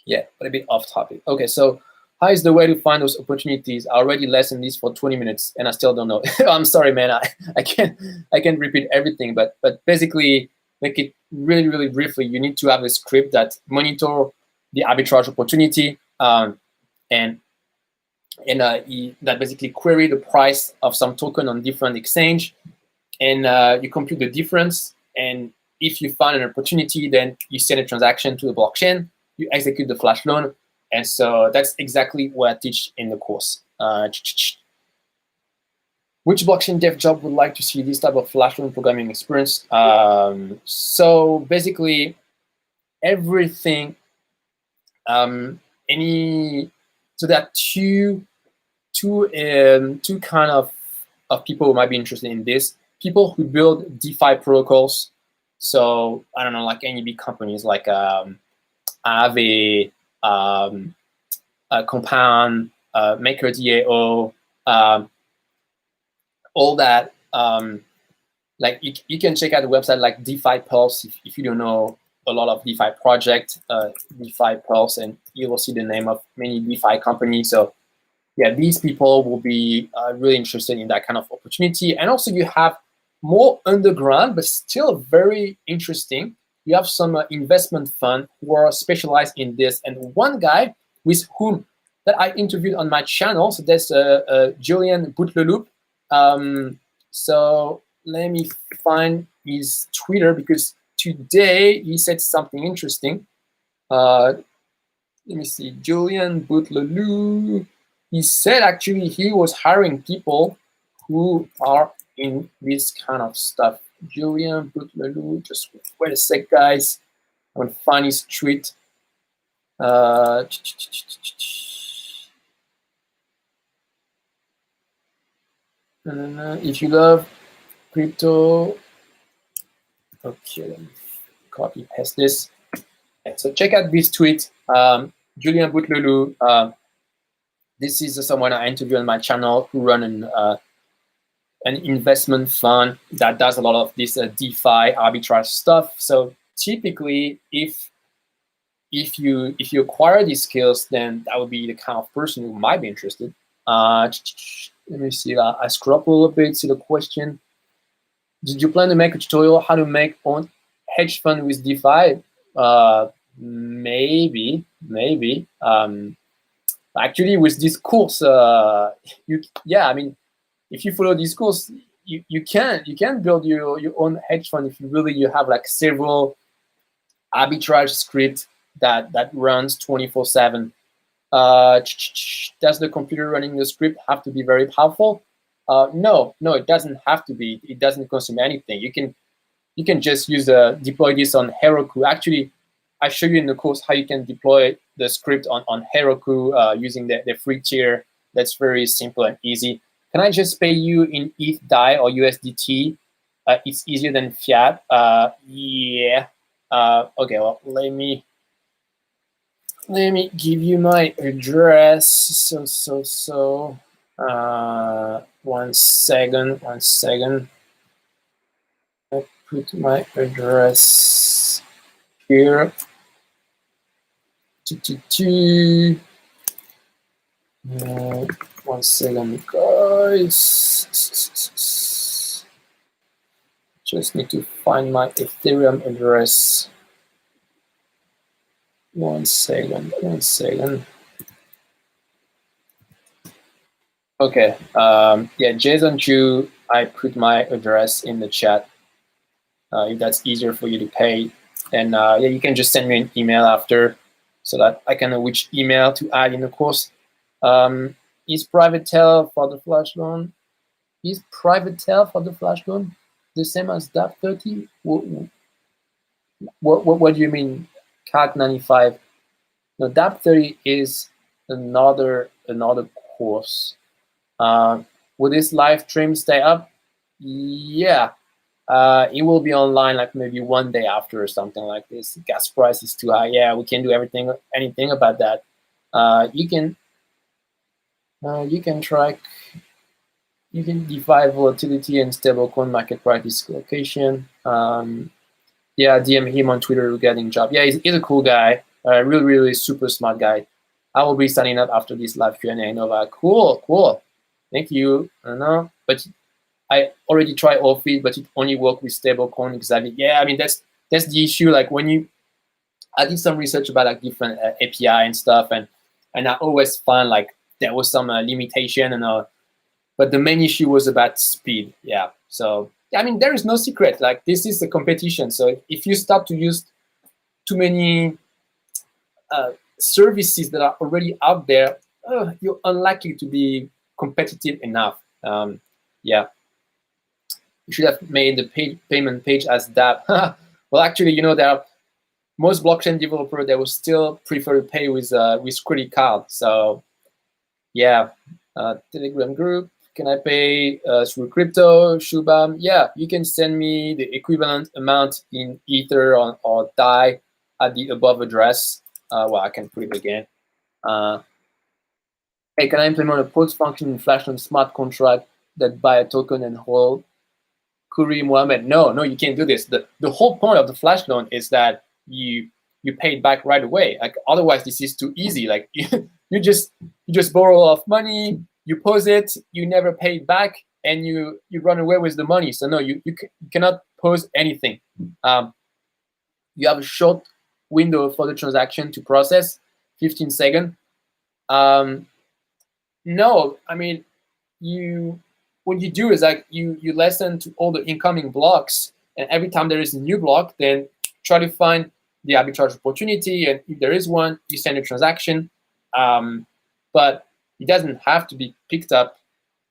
[SPEAKER 1] Yeah, but a bit off topic. Okay, so how is the way to find those opportunities? I already lessened this for 20 minutes and I still don't know. I'm sorry, man. I can't repeat everything, but basically make it really, really briefly. You need to have a script that monitor the arbitrage opportunity and that basically query the price of some token on different exchange, and you compute the difference. And if you find an opportunity, then you send a transaction to the blockchain, you execute the flash loan. And so that's exactly what I teach in the course. Which blockchain dev job would like to see this type of flash loan programming experience? So basically, everything. So there are two kind of people who might be interested in this. People who build DeFi protocols. So I don't know, like any big companies, like I have a Compound, MakerDAO, all that. Like you can check out the website like DeFi Pulse if you don't know a lot of DeFi projects, DeFi Pulse, and you will see the name of many DeFi companies. So yeah, these people will be really interested in that kind of opportunity. And also you have more underground, but still very interesting. You have some investment fund who are specialized in this. And one guy with whom that I interviewed on my channel, so that's Julian Boutleloup. So let me find his Twitter because today he said something interesting. Let me see, Julian Boutleloup. He said actually he was hiring people who are in this kind of stuff. Julian Boutleloup, just wait a sec, guys. I'm gonna find his tweet. If you love crypto, okay, let me copy paste this. Okay, so check out this tweet. Julian Boutleloup. This is someone I interviewed on my channel who run an investment fund that does a lot of this DeFi arbitrage stuff. So typically, if you acquire these skills, then that would be the kind of person who might be interested. Let me see. I scroll up a little bit. See the question. Did you plan to make a tutorial how to make own hedge fund with DeFi? Maybe. Actually, with this course, I mean, if you follow this course, you can build your own hedge fund if you have like several arbitrage scripts that runs 24/7. Does the computer running the script have to be very powerful? No, it doesn't have to be. It doesn't consume anything. You can just deploy this on Heroku. Actually, I show you in the course how you can deploy the script on Heroku using the free tier. That's very simple and easy. Can I just pay you in ETH DAI or USDT? It's easier than fiat. Yeah. Okay. Well, let me give you my address. So. 1 second. I put my address here. 1 second, guys. Just need to find my Ethereum address. 1 second. Okay. Yeah, Jason Chu. I put my address in the chat. If that's easier for you to pay, and yeah, you can just send me an email after, so that I can know which email to add in the course. Is private tail for the flash loan? Is private tail for the flash loan the same as DAP30? What do you mean, CAC 95? No, DAP30 is another course. Will this live stream stay up? Yeah. It will be online like maybe one day after or something like this. Gas price is too high. Yeah, we can't do anything about that. You can track, you can define volatility and stablecoin market price dislocation. Yeah, DM him on Twitter regarding job. Yeah, he's a cool guy. Really super smart guy. I will be signing up after this live Q&A. Nova, cool. Thank you. I don't know, but I already tried all feed, but it only worked with stablecoin. Exactly. Yeah, I mean that's the issue. Like when I did some research about like different API and stuff, and I always find like there was some limitation and but the main issue was about speed. Yeah. So I mean there is no secret. Like this is a competition. So if you start to use too many services that are already out there, you're unlikely to be competitive enough. Yeah. You should have made the payment page as that. Well, actually, there are most blockchain developers that will still prefer to pay with credit card. So, yeah, Telegram group. Can I pay through crypto? Shubham, yeah, you can send me the equivalent amount in Ether or DAI at the above address. Well, I can put it again. Hey, can I implement a post function in Flashloan smart contract that buy a token and hold? Kuri Mohammed, no, you can't do this. The whole point of the Flashloan is that you pay it back right away. Like otherwise, this is too easy. Like you just borrow a lot of money, you pose it, you never pay it back, and you run away with the money. So no, you cannot pose anything. You have a short window for the transaction to process, 15 seconds. No, I mean what you do is like you listen to all the incoming blocks, and every time there is a new block, then try to find the arbitrage opportunity, and if there is one, you send a transaction. But it doesn't have to be picked up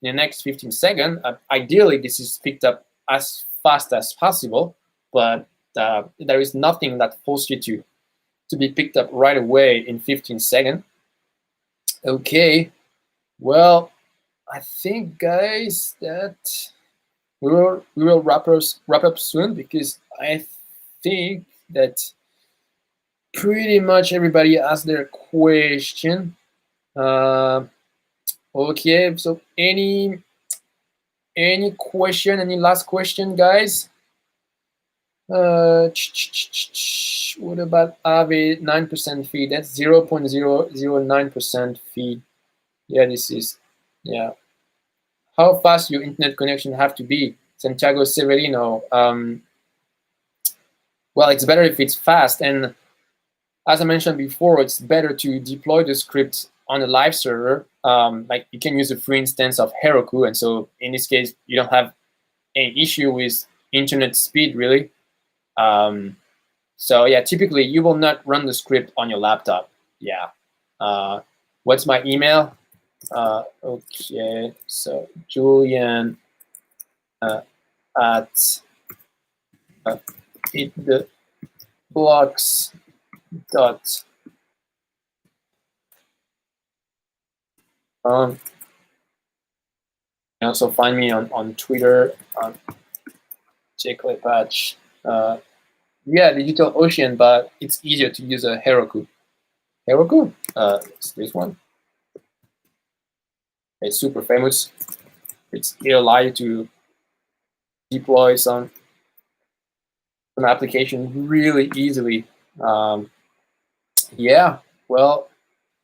[SPEAKER 1] in the next 15 seconds. Ideally, this is picked up as fast as possible, but there is nothing that forces you to be picked up right away in 15 seconds. Okay, well, I think, guys, that we will wrap up soon, because I think that pretty much everybody asked their question. Okay, so any question, any last question, guys? What about Aave 9% fee? That's 0.009% fee. Yeah, this is, yeah. How fast your internet connection have to be? Santiago Severino. Well, it's better if it's fast, and as I mentioned before, it's better to deploy the script on a live server. Like you can use a free instance of Heroku, and so in this case, you don't have any issue with internet speed, really. So yeah, typically you will not run the script on your laptop. Yeah. What's my email? Okay, so Julian at hittheblocks.com. You can also find me on Twitter, Slippage. Yeah, DigitalOcean, but it's easier to use a Heroku. Heroku? It's this one. It's super famous. It allows you to deploy some application really easily. Yeah, well,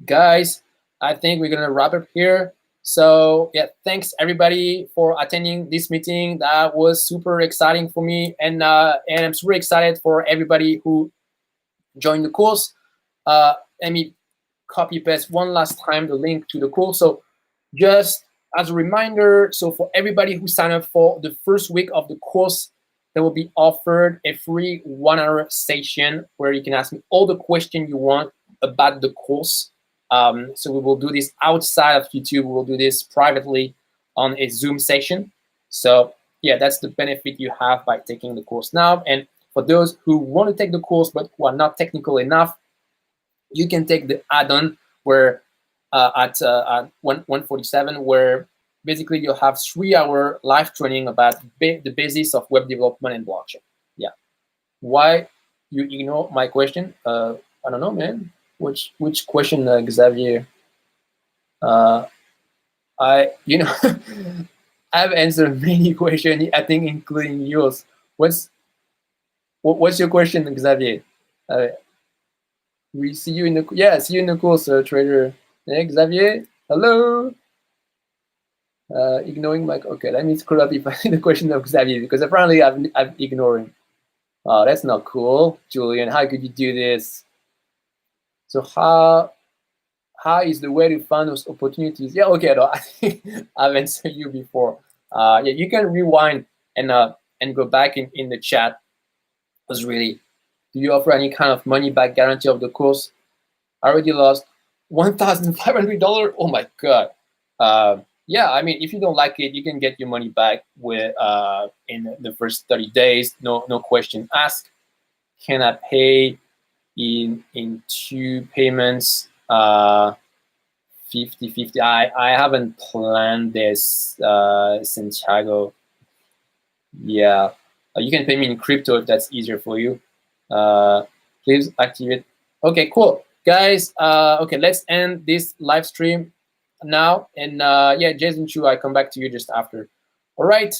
[SPEAKER 1] guys, I think we're gonna wrap up here. So yeah, thanks everybody for attending this meeting. That was super exciting for me, and I'm super excited for everybody who joined the course. Let me copy paste one last time the link to the course. So just as a reminder, so for everybody who signed up for the first week of the course, there will be offered a free 1-hour session where you can ask me all the questions you want about the course. So we will do this outside of YouTube. We will do this privately on a Zoom session. So yeah, that's the benefit you have by taking the course now. And for those who want to take the course but who are not technical enough, you can take the add-on where at 147, where basically you'll have 3-hour live training about the basis of web development and blockchain. Yeah. Why you ignore my question? I don't know, man. Which question, Xavier? You know, I've answered many questions, I think, including yours. What's your question, Xavier? We see you in the see you in the course, trader. Hey, Xavier, hello. Ignoring my okay. Let me scroll up if I see the question of Xavier because apparently I've ignored him. Oh, that's not cool, Julian. How could you do this? So how is the way to find those opportunities? Yeah, okay, no, I think I've answered you before. Yeah, you can rewind and go back in the chat. Was really, do you offer any kind of money back guarantee of the course? I already lost $1,500. Oh my god. Yeah, I mean, if you don't like it, you can get your money back with in the first 30 days. No question asked. Can I pay in 2 payments? 50-50. I haven't planned this, Santiago. Yeah, you can pay me in crypto if that's easier for you. Please activate. Okay, cool, guys. Okay, let's end this live stream now. And yeah, Jason Chu, I come back to you just after. All right,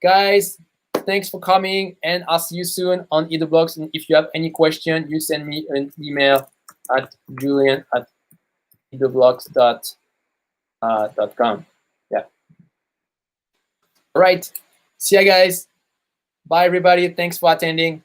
[SPEAKER 1] guys, thanks for coming, and I'll see you soon on EtherBlocks. And if you have any question, you send me an email at julian@etherblocks.com. Yeah. All right. See ya, guys. Bye, everybody. Thanks for attending.